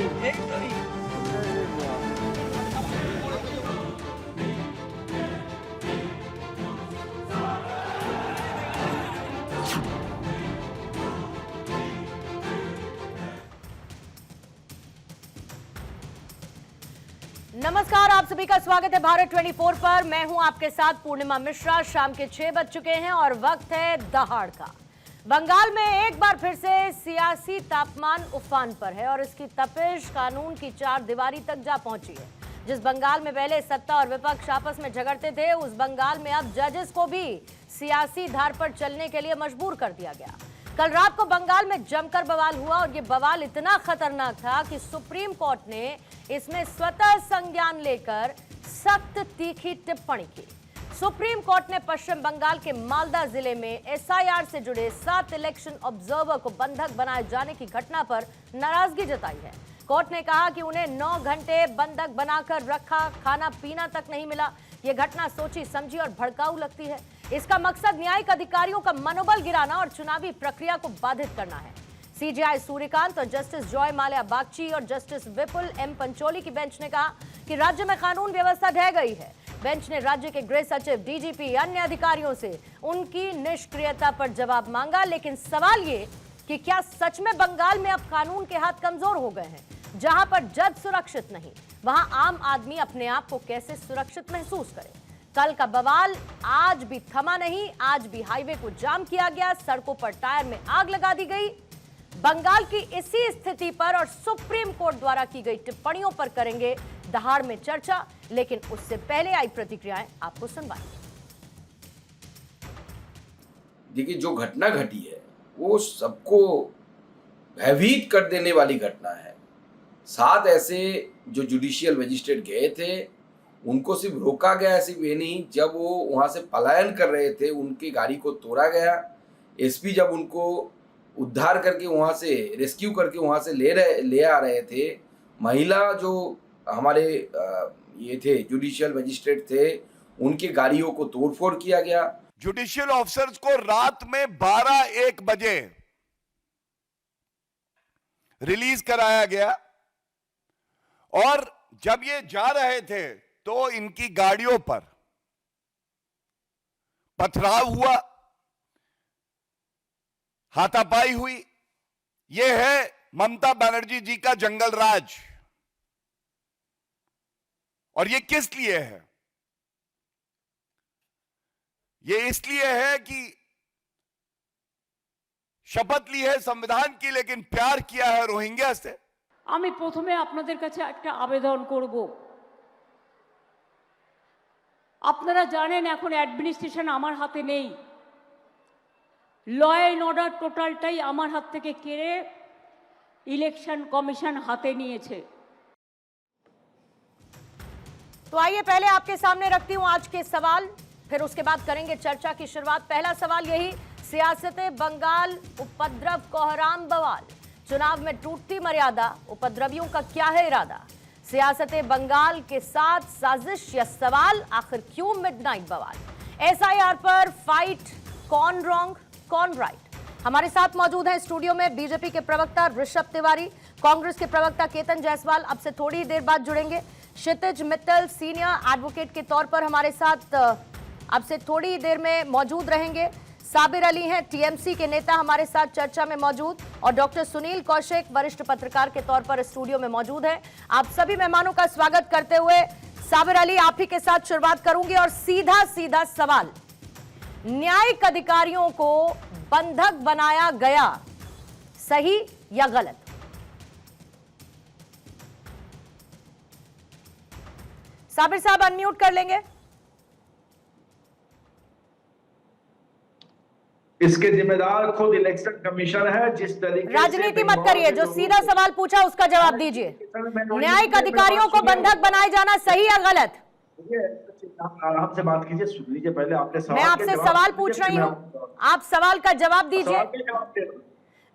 नमस्कार, आप सभी का स्वागत है भारत 24 पर। मैं हूं आपके साथ पूर्णिमा मिश्रा। शाम के 6 बज चुके हैं और वक्त है दहाड़ का। बंगाल में एक बार फिर से सियासी तापमान उफान पर है और इसकी तपिश कानून की चार दीवारी तक जा पहुंची है। जिस बंगाल में पहले सत्ता और विपक्ष आपस में झगड़ते थे, उस बंगाल में अब जजेस को भी सियासी धार पर चलने के लिए मजबूर कर दिया गया। कल रात को बंगाल में जमकर बवाल हुआ और ये बवाल इतना खतरनाक था कि सुप्रीम कोर्ट ने इसमें स्वतः संज्ञान लेकर सख्त तीखी टिप्पणी की। सुप्रीम कोर्ट ने पश्चिम बंगाल के मालदा जिले में एसआईआर से जुड़े 7 इलेक्शन ऑब्जर्वर को बंधक बनाए जाने की घटना पर नाराजगी जताई है। कोर्ट ने कहा कि उन्हें 9 घंटे बंधक बनाकर रखा, खाना पीना तक नहीं मिला। यह घटना सोची समझी और भड़काऊ लगती है। इसका मकसद न्यायिक अधिकारियों का मनोबल गिराना और चुनावी प्रक्रिया को बाधित करना है। सीजेआई सूर्यकांत और जस्टिस जॉय माल्या बागची और जस्टिस विपुल एम पंचोली की बेंच ने कहा कि राज्य में कानून व्यवस्था ढह गई है। बेंच ने राज्य के गृह सचिव, डीजीपी, अन्य अधिकारियों से उनकी निष्क्रियता पर जवाब मांगा। लेकिन सवाल ये कि क्या सच में बंगाल में अब कानून के हाथ कमजोर हो गए हैं? जहां पर जज सुरक्षित नहीं, वहां आम आदमी अपने आप को कैसे सुरक्षित महसूस करे? कल का बवाल आज भी थमा नहीं। आज भी हाईवे को जाम किया गया, सड़कों पर टायर में आग लगा दी गई। बंगाल की इसी स्थिति पर और सुप्रीम कोर्ट द्वारा की गई टिप्पणियों पर करेंगे दहाड़ में चर्चा। लेकिन उससे पहले आई प्रतिक्रियाएं आपको सुनवाएंगे। देखिए, जो घटना घटी है वो सबको भयभीत कर देने वाली घटना है। 7 ऐसे जो जुडिशियल मजिस्ट्रेट गए थे, उनको सिर्फ रोका गया, सिर्फ ये नहीं, जब वो वहाँ से पलायन कर रहे थे उनकी गाड़ी को तोड़ा गया। एसपी जब उनको उद्धार करके वहाँ से रेस्क्यू करके वहाँ से ले आ रहे थे, महिला जो हमारे ये थे जुडिशियल मजिस्ट्रेट थे, उनकी गाड़ियों को तोड़फोड़ किया गया। जुडिशियल ऑफिसर्स को रात में 12-1 बजे रिलीज कराया गया और जब ये जा रहे थे तो इनकी गाड़ियों पर पथराव हुआ, हाथापाई हुई। यह है ममता बनर्जी जी का जंगल राज। और यह किस लिए है? यह इसलिए है कि शपथ ली है संविधान की, लेकिन प्यार किया है रोहिंग्या से। আমি প্রথমে আপনাদের কাছে একটা আবেদন করব। আপনারা জানেন এখন অ্যাডমিনিস্ট্রেশন আমার হাতে নেই। ল এন্ড অর্ডার টোটালটাই আমার হাত থেকে কেড়ে ইলেকশন কমিশন হাতে নিয়েছে। तो आइए पहले आपके सामने रखती हूं आज के सवाल, फिर उसके बाद करेंगे चर्चा की शुरुआत। पहला सवाल यही, सियासत बंगाल उपद्रव कोहराम बवाल। चुनाव में टूटती मर्यादा, उपद्रवियों का क्या है इरादा? सियासत बंगाल के साथ साजिश या सवाल, आखिर क्यों मिडनाइट बवाल? एसआईआर पर फाइट, कौन रॉन्ग कौन राइट? हमारे साथ मौजूद हैं स्टूडियो में बीजेपी के प्रवक्ता ऋषभ तिवारी, कांग्रेस के प्रवक्ता केतन जायसवाल अब से थोड़ी देर बाद जुड़ेंगे। क्षितिज मित्तल सीनियर एडवोकेट के तौर पर हमारे साथ अब से थोड़ी देर में मौजूद रहेंगे। साबिर अली हैं टीएमसी के नेता हमारे साथ चर्चा में मौजूद, और डॉक्टर सुनील कौशिक वरिष्ठ पत्रकार के तौर पर स्टूडियो में मौजूद हैं। आप सभी मेहमानों का स्वागत करते हुए साबिर अली, आप ही के साथ शुरुआत करूंगी और सीधा सीधा सवाल, न्यायिक अधिकारियों को बंधक बनाया गया, सही या गलत? साबिर साहब अनम्यूट कर लेंगे। इसके जिम्मेदार खुद इलेक्शन कमीशन है। जिस तरीके राजनीति मत करिए, जो सीधा सवाल पूछा उसका जवाब दीजिए। न्यायिक अधिकारियों को बंधक बनाए जाना सही या गलत? आराम से बात कीजिए, सुन लीजिए पहले। आपने मैं आपसे सवाल पूछ रही हूँ, आप सवाल का जवाब दीजिए।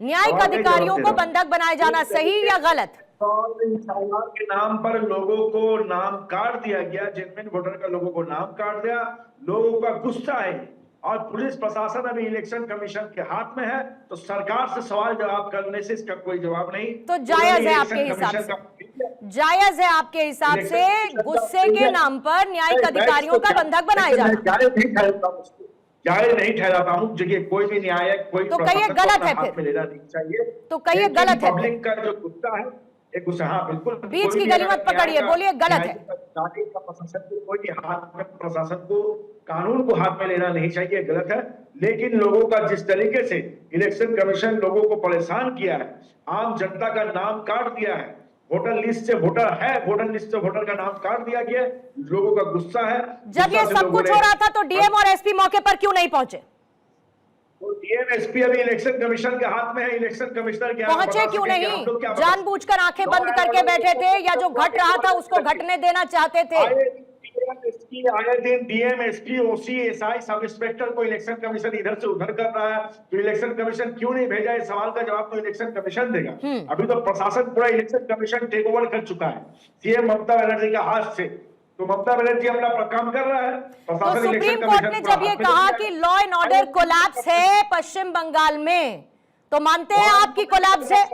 न्यायिक अधिकारियों को बंधक बनाए जाना सही या गलत? के नाम पर लोगों को नाम काट दिया गया, जेन्युइन वोटर का लोगों को नाम काट दिया। लोगों का गुस्सा है और पुलिस प्रशासन अभी इलेक्शन कमीशन के हाथ में है, तो सरकार से सवाल जवाब करने से इसका कोई जवाब नहीं। तो जायज है आपके हिसाब से, जायज है आपके हिसाब से गुस्से के नाम पर न्यायिक अधिकारियों का बंधक बनाया जाना? जायज नहीं ठहराता हूँ। देखिए, कोई भी न्यायिक कोई तो कहिए गलत है हाथ में लेना नहीं चाहिए। तो कहिए गलत है। पब्लिक का जो गुस्सा है, एक गुस्सा, हाँ बिल्कुल, बीच की गली मत पकड़िए, बोलिए गलत है। प्रशासन को कोई भी हाथ में, प्रशासन को कानून को हाथ में लेना नहीं चाहिए, गलत है। लेकिन लोगों का जिस तरीके से इलेक्शन कमीशन लोगों को परेशान किया है, आम जनता का नाम काट दिया है, वोटर लिस्ट से वोटर है, वोटर लिस्ट से वोटर का नाम काट दिया गया, लोगों का गुस्सा है। जब ये सब कुछ हो रहा था तो डीएम और एसपी मौके पर क्यों नहीं पहुंचे? तो डीएम एसपी अभी इलेक्शन कमीशन के हाथ में है, इलेक्शन कमिश्नर के पहुंचे क्यों नहीं? जानबूझकर आंखें बंद करके बैठे थे, या जो घट रहा था उसको घटने देना चाहते थे? आए दिन डीएम एसपी ओसी एसआई सब इंस्पेक्टर को इलेक्शन कमीशन इधर से उधर कर रहा है, तो इलेक्शन कमीशन क्यों नहीं भेजा? इस सवाल का जवाब तो इलेक्शन कमीशन देगा। अभी तो प्रशासन पूरा इलेक्शन कमीशन टेक ओवर कर चुका है सीएम ममता बनर्जी का हाथ से, तो ममता बनर्जी अपना काम कर रहा है। तो सुप्रीम कोर्ट ने जब ये कहा कि लॉ एंड ऑर्डर कोलैप्स है पश्चिम बंगाल में, तो मानते हैं आपकी कोलैप्स है?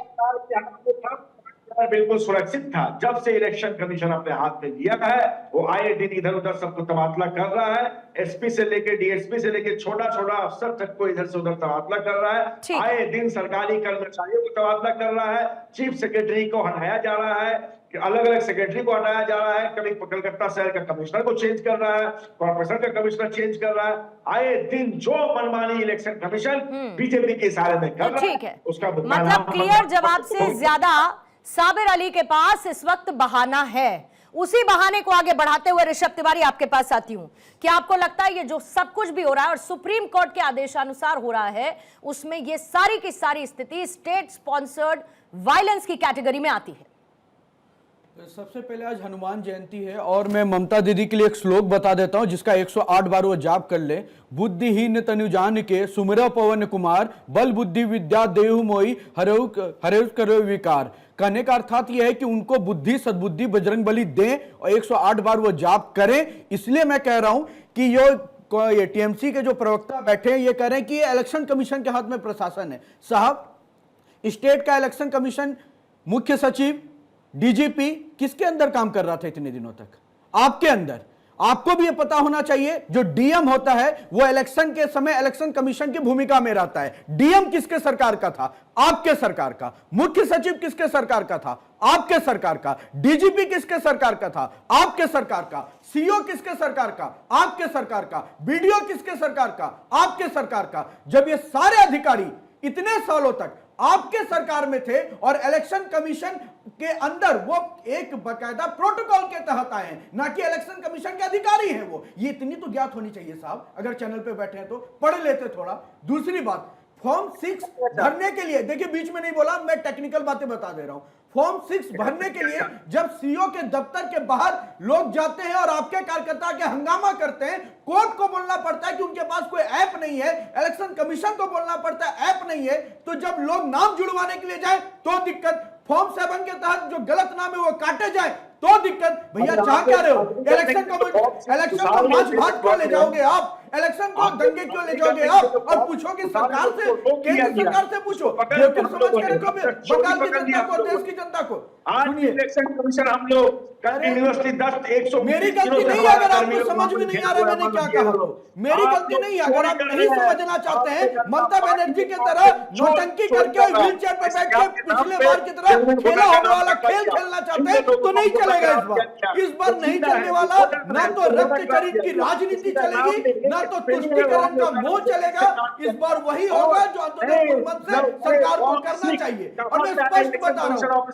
बिल्कुल सुरक्षित था। जब से इलेक्शन कमीशन अपने हाथ में लिया है, वो आए दिन इधर उधर सबको तबादला कर रहा है, एसपी से लेके डीएसपी से लेके छोटा छोटा अफसर तक को इधर से उधर तबादला कर रहा है। आए दिन सरकारी कर्मचारियों को तबादला कर रहा है, चीफ सेक्रेटरी को हटाया जा रहा है, अलग अलग सेक्रेटरी को हटाया जा रहा है, कभी कलकत्ता शहर का कमिश्नर को चेंज कर रहा है, कॉर्पोरेशन का कमिश्नर चेंज कर रहा है। आए दिन जो मनमानी इलेक्शन कमीशन बीजेपी के इशारे में कर रहा है, उसका मतलब क्लियर जवाब से ज्यादा साबिर अली के पास इस वक्त बहाना है। उसी बहाने को आगे बढ़ाते हुए ऋषभ तिवारी आपके पास आती हूं। क्या आपको लगता है ये जो सब कुछ भी हो रहा है और सुप्रीम कोर्ट के आदेशानुसार हो रहा है, उसमें ये सारी की सारी स्थिति स्टेट स्पॉन्सर्ड वायलेंस की कैटेगरी में आती है? सबसे पहले आज हनुमान जयंती है और मैं ममता दीदी के लिए एक श्लोक बता देता हूं जिसका 108 बार वो जाप कर ले। बुद्धिहीन तनुजान के सुमिरौ पवन कुमार, बल बुद्धि विद्या देहु मोई हरेउ करो विकार। कहने का अर्थात यह है कि उनको बुद्धि सद्बुद्धि बजरंग बली दें और 108 बार वो जाप करें। इसलिए मैं कह रहा हूं कि ये टीएमसी के जो प्रवक्ता बैठे हैं ये कह रहे हैं कि ये इलेक्शन कमीशन के हाथ में प्रशासन है। साहब, स्टेट का इलेक्शन कमीशन, मुख्य सचिव, डीजीपी किसके अंदर काम कर रहा था इतने दिनों तक? आपके अंदर। आपको भी यह पता होना चाहिए जो डीएम होता है वो इलेक्शन के समय इलेक्शन कमीशन की भूमिका में रहता है। डीएम किसके सरकार का था? आपके सरकार का। मुख्य सचिव किसके सरकार का था? आपके सरकार का। डीजीपी किसके सरकार का था? आपके सरकार का। सीओ किसके सरकार का? आपके सरकार का। बीडीओ किसके सरकार का? आपके सरकार का। जब ये सारे अधिकारी इतने सालों तक आपके सरकार में थे और इलेक्शन कमीशन के अंदर वो एक बकायदा प्रोटोकॉल के तहत आए हैं, ना कि इलेक्शन कमीशन के अधिकारी हैं वो, ये इतनी तो ज्ञात होनी चाहिए साहब। अगर चैनल पे बैठे हैं तो पढ़ लेते थोड़ा। दूसरी बात, फॉर्म 6 भरने के लिए, देखिए बीच में नहीं बोला, मैं टेक्निकल बातें बता दे रहा हूं। फॉर्म 6 भरने के लिए जब सीओ के दफ्तर के बाहर लोग जाते हैं और आपके कार्यकर्ता के हंगामा करते हैं, कोर्ट को बोलना पड़ता है कि उनके पास कोई ऐप नहीं है, इलेक्शन कमीशन को बोलना पड़ता है ऐप नहीं है, तो जब लोग नाम जुड़वाने के लिए जाए तो दिक्कत, फॉर्म 7 के तहत जो गलत नाम है वो काटे जाए तो दिक्कत। भैया चाह क्या रहे हो? इलेक्शन को मांझ भात क्यों ले जाओगे आप? इलेक्शन को दंगे क्यों ले जाओगे आप? और पूछो कि सरकार से, केंद्र सरकार से पूछो, बेवकूफ समझ के रखो बंगाल की जनता को, देश की जनता को। आज इलेक्शन कमीशन हम लोग कंटिन्यूअसली 10-100 मेरी गलती नहीं है अगर आपको समझ में नहीं आ रहा मैंने क्या कहा तो। मेरी गलती नहीं है अगर आप नहीं समझना चाहते हैं। ममता बनर्जी की तरह नौटंकी करके व्हील चेयर पर बैठ के पिछले बार की तरह खेला होने वाला खेल खेलना चाहते हैं तो नहीं चलेगा इस बार नहीं चलने वाला। ना तो रक्त खरीद की राजनीति चलेगी, ना तो तुष्टीकरण का मोह चलेगा। इस बार वही होगा जो अंतर्गत मन से सरकार को करना चाहिए। और मैं स्पष्ट बता रहा हूँ,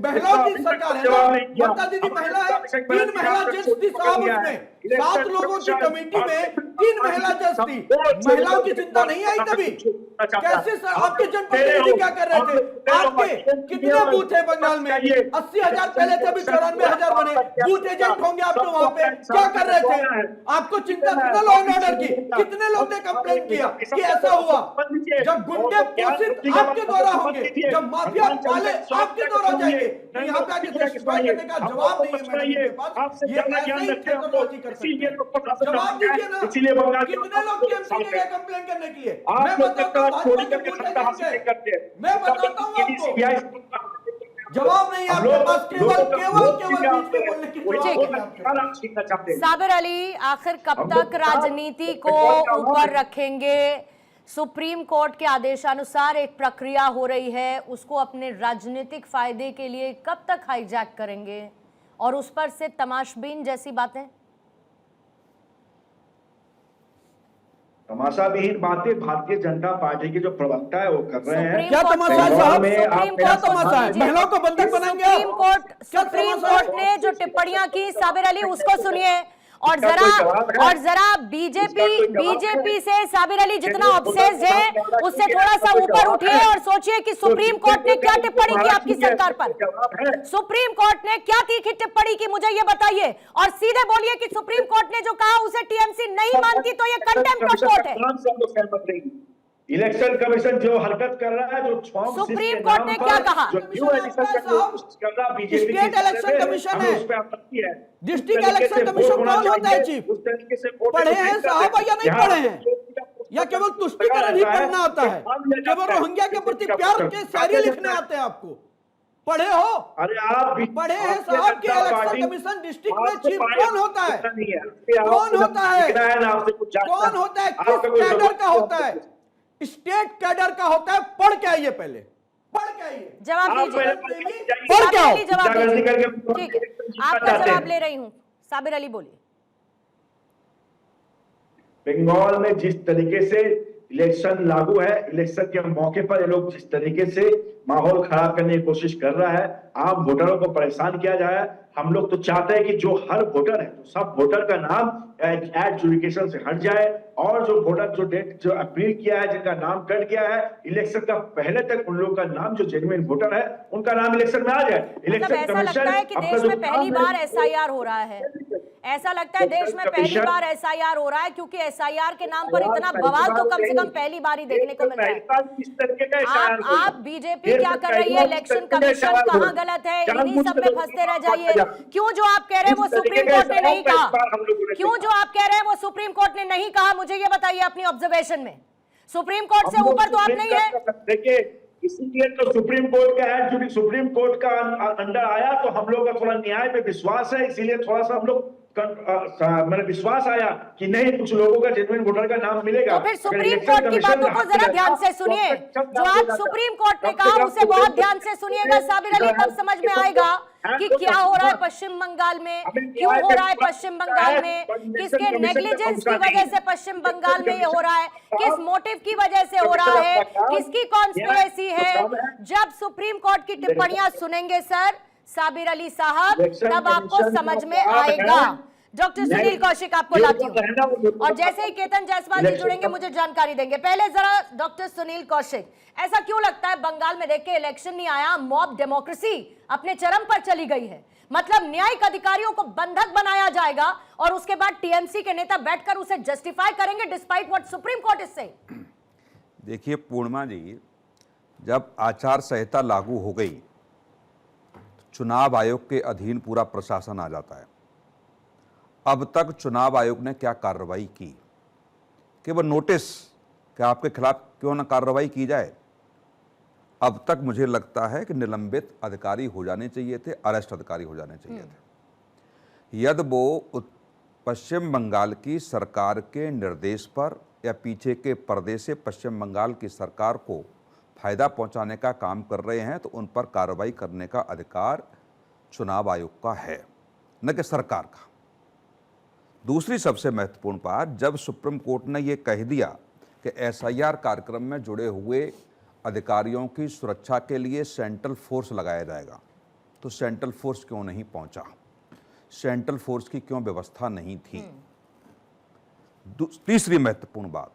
महिलाओं की सरकार है ना, ममता दीदी महिला है, 3 महिला जज थी साहब, उसमें 7 लोगों की कमेटी में 3 महिला जज थी। महिलाओं की चिंता नहीं आई तभी? कैसे सर आपके जनप्रतिनिधि क्या कर रहे थे? आपके कितने बूथ है बंगाल में? 80,000 पहले थे, अभी 94,000 बने। बूथ एजेंट होंगे आप तो वहां पे क्या कर रहे थे? आपको चिंता थी ना लॉ एंड ऑर्डर की? कितने लोग ने कंप्लेंट किया कि ऐसा हुआ? जब गुंडे पोषित आपके द्वारा होंगे, जब माफिया पाले आपके द्वारा जाएंगे, तो यहाँ पे आके देशद्रोह करने का जवाब नहीं है मैडम के पास। ये ऐसे ही टेक्नोलॉजी कर सकते इसीलिए हैं? तो प्रशासन जवाब दीजिए ना, इसीलिए बंगाल के कितने लोग लोग टीएमसी के गए कंप्लेन करने के लिए? आप मैं लोग बताता हूँ, चोरी भाजपा के करके पूरे सत्ता हासिल एजेंट नहीं करते है। मैं बताता हूँ आपको, जवाब नहीं है हम आपके लोग पास, केवल लोगों का केवल वोट केवल छीनने बीच में आते हैं। बोलने की वही जवाब वोट नहीं है आपके अधिकार आप छीनना चाहते हैं। साबिर अली, आखिर कब हम तक लोग राजनीति को पेट्रोल का अभाव ऊपर है। रखेंगे? सुप्रीम कोर्ट के आदेशानुसार एक प्रक्रिया हो रही है, उसको अपने राजनीतिक फायदे के लिए कब तक हाईजैक करेंगे? और उस पर से तमाशबीन जैसी बातें। तमाशाबीन बातें भारतीय जनता पार्टी के जो प्रवक्ता है वो कर रहे हैं। सुप्रीम क्या कोर्ट तमाशा है ने- साहब? सुप्रीम क्या कोर्ट को तमाशा है? सुनिए। महिलाओं को बंधक बनाएंगे आप? सुप्रीम तमाशा है? कोर्ट ने जो टिप्पणियां की साबिर अली, उसको सुनिए। और इसका कोई जवाब है? जरा इसका बीजेपी कोई जवाब है? बीजेपी से साबिर अली जितना चलिए, ऑब्सेस्ड है, थोड़ा सा उससे थोड़ा सा कोई ऊपर जवाब उठिए है? और सोचिए कि सुप्रीम कोर्ट ने क्या टिप्पणी की आपकी सरकार पर। जवाब है? सुप्रीम कोर्ट ने क्या तीखी टिप्पणी की, मुझे ये बताइए। और सीधे बोलिए कि सुप्रीम कोर्ट ने जो कहा उसे टीएमसी नहीं मानती तो ये कंटेम्प्ट ऑफ कोर्ट है। इलेक्शन कमीशन जो हरकत कर रहा है, जो सुप्रीम कोर्ट ने क्या कहा? जो न्यू एडिशन कर रहा बीजेपी स्टेट इलेक्शन कमीशन है। उस पे आपत्ति है। डिस्ट्रिक्ट इलेक्शन कमीशन कौन होता है चीफ? उस तरीके से वोट पढ़े हैं साहब या नहीं यहाँ पढ़े हैं? या केवल तुष्टिकरण ही पढ़ना आता है? केवल रोहिंग्या के प्रति प्यार के शायरी लिखने आते हैं आपको? पढ़े हो? अरे आप भी पढ़े हैं साहब कि इलेक्शन कमीशन डिस्ट्रिक्ट में चीफ कौन होता है? कौन होता है? कौन होता है? किस कैडर का होता है? स्टेट कैडर का होता है। पढ़ के आइए, पहले पढ़ के आइए। जवाब आप दीजिए। पहले पढ़ के आओ। साबिर अली जवाब जागृति दीजिए। करके ठीक है, जीतना आपका चाहते जवाब हैं। ले रही हूं। साबिर अली बोलिए। बंगाल में जिस तरीके से इलेक्शन लागू है, इलेक्शन के मौके पर ये लोग जिस तरीके से माहौल खराब करने की कोशिश कर रहा है, आम वोटरों को परेशान किया जा रहा है। हम लोग तो चाहते हैं कि जो हर वोटर है, सब वोटर का नाम एडजुडिकेशन से हट जाए, और जो वोटर जो डेट जो अपील किया है, जिनका नाम कट गया है इलेक्शन का पहले तक, उन लोगों का नाम जो जेन्युइन वोटर है उनका नाम इलेक्शन में आ जाए। मतलब इलेक्शन ऐसा लगता है कि देश में पहली बार एसआईआर हो रहा है। ऐसा लगता है देश में पहली बार एसआईआर हो रहा है, क्योंकि एसआईआर के नाम पर इतना बवाल तो कम से कम पहली बार ही देखने को मिल रहा है। इस तरीके का आप बीजेपी क्या कर रही है? इलेक्शन कमीशन कहाँ गलत है? इन्हीं सब में फंसते रह जाइए। क्यों जो आप कह रहे हैं वो सुप्रीम कोर्ट ने नहीं कहा? क्यों जो आप कह रहे हैं वो सुप्रीम कोर्ट ने नहीं कहा? मुझे ये बताइए अपनी ऑब्जर्वेशन में। सुप्रीम कोर्ट से ऊपर तो आप नहीं है। देखिए, इसीलिए तो सुप्रीम कोर्ट का सुप्रीम कोर्ट का अंडर आया, तो हम लोग का थोड़ा न्याय पे विश्वास है, इसीलिए थोड़ा सा हम लोग मेरा विश्वास आया कि नहीं, कुछ लोगों का जेन्युइन वोटर का नाम मिलेगा। तो फिर सुप्रीम कोर्ट की बातों को जरा ध्यान से सुनिए। जो आज सुप्रीम कोर्ट ने कहा उसे बहुत ध्यान से सुनिएगा साबिर अली, तब समझ में आएगा कि क्या हो रहा है पश्चिम बंगाल में, क्यों हो रहा है पश्चिम बंगाल में, किसके नेग्लिजेंस की वजह से पश्चिम बंगाल में ये हो रहा है, किस मोटिव की वजह से हो रहा है, किसकी कॉन्स्पिरेसी है। जब सुप्रीम कोर्ट की टिप्पणियां सुनेंगे सर साबिर अली साहब, तब आपको समझ में आएगा। डॉक्टर सुनील कौशिक आपको लाती हूं, और जैसे ही केतन जायसवाल जी जुड़ेंगे मुझे जानकारी देंगे। पहले जरा डॉक्टर सुनील कौशिक, ऐसा क्यों लगता है बंगाल में देख के इलेक्शन नहीं आया, मॉब डेमोक्रेसी अपने चरम पर चली गई है? मतलब न्यायिक अधिकारियों को बंधक बनाया जाएगा और उसके बाद टीएमसी के नेता बैठकर उसे जस्टिफाई करेंगे despite what supreme court is saying. देखिए पूर्णिमा जी, जब आचार संहिता लागू हो गई, चुनाव आयोग के अधीन पूरा प्रशासन आ जाता है। अब तक चुनाव आयोग ने क्या कार्रवाई की? केवल नोटिस कि आपके खिलाफ क्यों न कार्रवाई की जाए। अब तक मुझे लगता है कि निलंबित अधिकारी हो जाने चाहिए थे, अरेस्ट अधिकारी हो जाने चाहिए थे। यदि वो पश्चिम बंगाल की सरकार के निर्देश पर या पीछे के पर्दे से पश्चिम बंगाल की सरकार को फायदा पहुंचाने का काम कर रहे हैं, तो उन पर कार्रवाई करने का अधिकार चुनाव आयोग का है, न कि सरकार का। दूसरी सबसे महत्वपूर्ण बात, जब सुप्रीम कोर्ट ने यह कह दिया कि एसआईआर कार्यक्रम में जुड़े हुए अधिकारियों की सुरक्षा के लिए सेंट्रल फोर्स लगाया जाएगा, तो सेंट्रल फोर्स क्यों नहीं पहुंचा? सेंट्रल फोर्स की क्यों व्यवस्था नहीं थी? तीसरी महत्वपूर्ण बात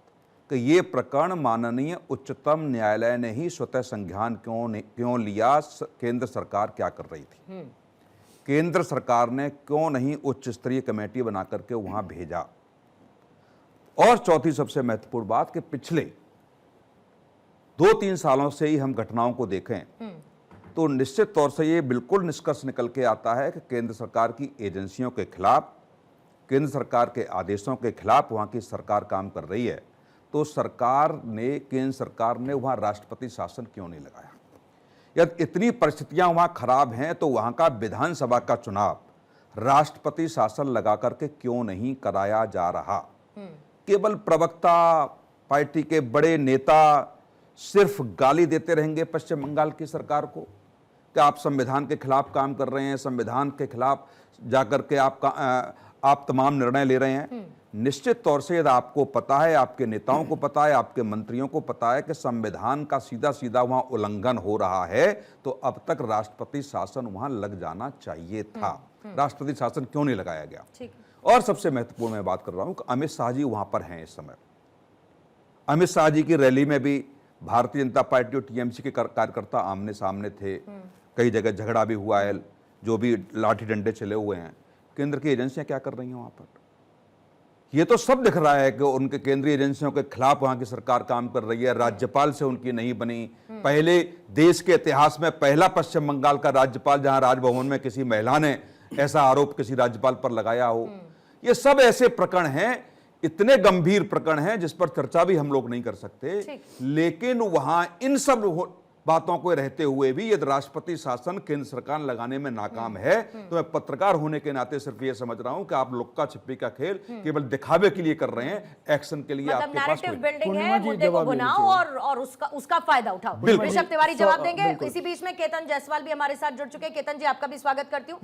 कि ये प्रकरण माननीय उच्चतम न्यायालय ने ही स्वतः संज्ञान क्यों लिया? केंद्र सरकार क्या कर रही थी? केंद्र सरकार ने क्यों नहीं उच्च स्तरीय कमेटी बना करके वहां भेजा? और चौथी सबसे महत्वपूर्ण बात कि पिछले 2-3 सालों से ही हम घटनाओं को देखें तो निश्चित तौर से ये बिल्कुल निष्कर्ष निकल के आता है कि केंद्र सरकार की एजेंसियों के खिलाफ केंद्र सरकार के आदेशों के खिलाफ वहाँ की सरकार काम कर रही है, तो केंद्र सरकार ने वहाँ राष्ट्रपति शासन क्यों नहीं लगाया? यदि इतनी परिस्थितियां वहाँ खराब हैं तो वहाँ का विधानसभा का चुनाव राष्ट्रपति शासन लगा करके क्यों नहीं कराया जा रहा? केवल प्रवक्ता, पार्टी के बड़े नेता सिर्फ गाली देते रहेंगे पश्चिम बंगाल की सरकार को कि आप संविधान के खिलाफ काम कर रहे हैं, संविधान के खिलाफ जाकर के आप तमाम निर्णय ले रहे हैं। निश्चित तौर से यदि आपको पता है, आपके नेताओं को पता है, आपके मंत्रियों को पता है कि संविधान का सीधा सीधा वहां उल्लंघन हो रहा है, तो अब तक राष्ट्रपति शासन वहां लग जाना चाहिए था। राष्ट्रपति शासन क्यों नहीं लगाया गया? और सबसे महत्वपूर्ण मैं बात कर रहा हूं कि अमित शाह जी वहां पर हैं इस समय। अमित शाह जी की रैली में भी भारतीय जनता पार्टी और टीएमसी के कार्यकर्ता आमने सामने थे। कई जगह झगड़ा भी हुआ है, जो भी लाठी डंडे चले हुए हैं। केंद्र की एजेंसियां क्या कर रही हैं वहां पर? ये तो सब दिख रहा है कि उनके केंद्रीय एजेंसियों के खिलाफ वहां की सरकार काम कर रही है। राज्यपाल से उनकी नहीं बनी। पहले देश के इतिहास में पहला पश्चिम बंगाल का राज्यपाल जहां राजभवन में किसी महिला ने ऐसा आरोप किसी राज्यपाल पर लगाया हो। ये सब ऐसे प्रकरण हैं, इतने गंभीर प्रकरण हैं जिस पर चर्चा भी हम लोग नहीं कर सकते। लेकिन वहां इन सब बातों को रहते हुए भी यदि राष्ट्रपति शासन केंद्र सरकार लगाने में नाकाम है, तो मैं पत्रकार होने के नाते सिर्फ ये समझ रहा हूं कि आप लुक्का छिपी का खेल केवल दिखावे के लिए कर रहे हैं, एक्शन के लिए आपके पास कोई बिल्डिंग है, मुद्दे को भुनाओ और उसका फायदा उठाओ। ऋषभ तिवारी जवाब देंगे। इसी बीच में केतन जायसवाल भी हमारे साथ जुड़ चुके हैं। केतन जी, आपका भी स्वागत करती हूँ।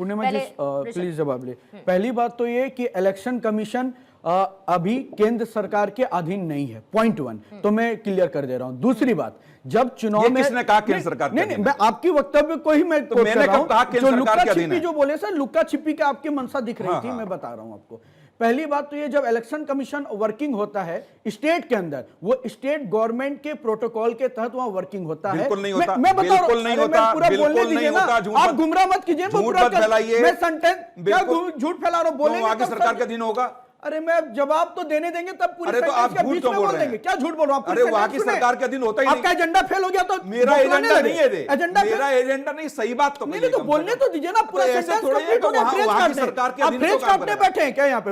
प्लीज जवाब ले। पहली बात तो ये कि इलेक्शन कमीशन अभी केंद्र सरकार के अधीन नहीं है, पॉइंट 1 तो मैं क्लियर कर दे रहा हूं। दूसरी बात, जब चुनाव में किसने कहा केंद्र सरकार नहीं, मैं आपकी वक्तव्य को ही मैं तो मैंने कब कहा केंद्र सरकार के अधीन है? जो बोले सर, लुक्का छिपी का आपकी मनसा दिख रही थी, मैं बता रहा हूं आपको। पहली बात तो ये, जब इलेक्शन कमीशन वर्किंग होता है स्टेट के अंदर, वो स्टेट गवर्नमेंट के प्रोटोकॉल के तहत वहां वर्किंग होता है। बिल्कुल नहीं होता, मैं बता रहा हूं, पूरा बोलने दीजिए ना, आप गुमराह मत कीजिए, मैं सेंटेंस झूठ फैला रहा हूं, बोलेंगे सरकार के अधीन होगा। अरे मैं जवाब तो देने देंगे तब पूरी। अरे तो आप झूठ क्यों बोल रहे हैं? क्या झूठ बोल रहा हूं? अरे वहां की सरकार के अधीन होता ही नहीं। आपका एजेंडा फेल हो गया तो मेरा एजेंडा नहीं है, एजेंडा मेरा एजेंडा नहीं। सही बात तो नहीं, तो बोलने तो दीजिए ना, पूरा सेंटेंस कंप्लीट हो गया। वहां की सरकार के अधीन तो काटने बैठे हैं क्या यहाँ पे?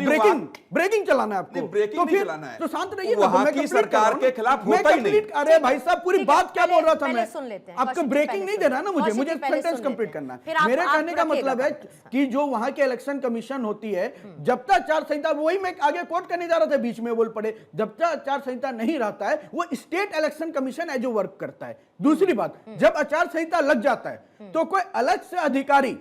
ब्रेकिंग चलाना है आपको? ब्रेकिंग नहीं चलाना है, तो शांत रहिए। वहां की सरकार के खिलाफ होता ही नहीं। अरे भाई साहब, पूरी बात क्या बोल रहा था मैं? सुन लेते हैं। आपको ब्रेकिंग नहीं देना ना मुझे सेंटेंस कंप्लीट करना है। मेरे कहने का मतलब है कि जो वहां के इलेक्शन कमीशन होती है, जब तक आचार संहिता, वही मैं आगे कोट करने जा रहा था, बीच में बोल पड़े, जब तक आचार संहिता नहीं रहता है वो state election commission as a work करता है। दूसरी बात, जब आचार संहिता लग जाता है तो कोई अलग से अधिकारी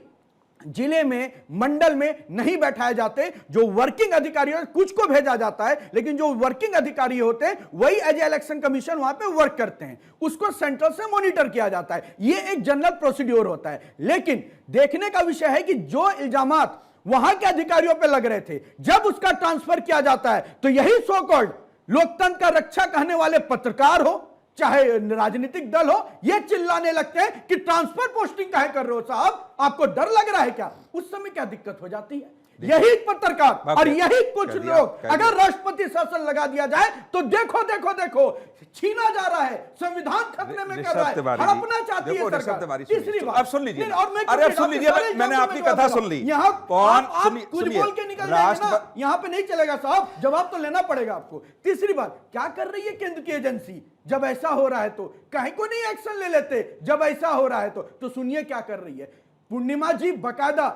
जिले में, मंडल में नहीं बैठाए जाते। जो वर्किंग अधिकारी होते, कुछ को भेजा जाता है, लेकिन जो वर्किंग अधिकारी होते हैं वही एज ए इलेक्शन कमीशन वहां पे वर्क करते हैं। उसको सेंट्रल से मॉनिटर किया जाता है। ये एक जनरल प्रोसीड्योर होता है। लेकिन देखने का विषय है कि जो इल्जामात वहां के अधिकारियों पे लग रहे थे, जब उसका ट्रांसफर किया जाता है तो यही सो कॉल्ड लोकतंत्र का रक्षा कहने वाले पत्रकार हो, चाहे राजनीतिक दल हो, ये चिल्लाने लगते हैं कि ट्रांसफर पोस्टिंग काहे कर रहे हो साहब, आपको डर लग रहा है क्या? उस समय क्या दिक्कत हो जाती है? यही पत्रकार और यही कुछ लोग, अगर राष्ट्रपति शासन लगा दिया जाए तो देखो देखो देखो, छीना जा रहा है, संविधान खतरे में कर रहा है, हड़पना चाहती है सरकार। तीसरी बात, अब सुन लीजिए, और मैं अरे सुन लीजिए, मैंने आपकी कथा सुन ली। यहाँ कौन कुछ बोल के निकल जाएंगे ना, यहाँ पे नहीं चलेगा साहब, जवाब तो लेना पड़ेगा आपको। तीसरी बात, क्या कर रही है केंद्र की एजेंसी? जब ऐसा हो रहा है तो काहे को नहीं एक्शन ले लेते? जब ऐसा हो रहा है तो सुनिए क्या कर रही है पूर्णिमा जी। बकायदा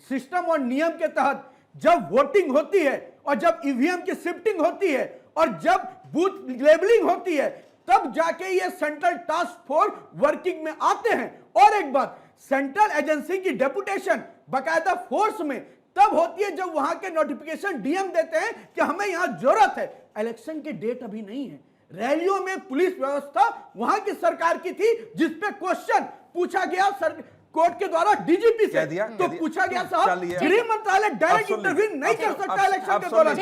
सिस्टम और नियम के तहत जब वोटिंग होती है और जब ईवीएम की शिफ्टिंग होती है और जब बूथ लेबलिंग होती है, तब जाके ये सेंट्रल टास्क फोर्स वर्किंग में आते हैं। और एक बात, सेंट्रल एजेंसी की डेपुटेशन बकायदा फोर्स में तब होती है जब वहां के नोटिफिकेशन डीएम देते हैं कि हमें यहां जरूरत है। इलेक्शन की डेट अभी नहीं है। रैलियों में पुलिस व्यवस्था वहां की सरकार की थी, जिसपे क्वेश्चन पूछा गया कोर्ट के द्वारा डीजीपी से, तो पूछा गया साहब गृह मंत्रालय डायरेक्ट इंटरव्यू नहीं कर सकता इलेक्शन के दौरान।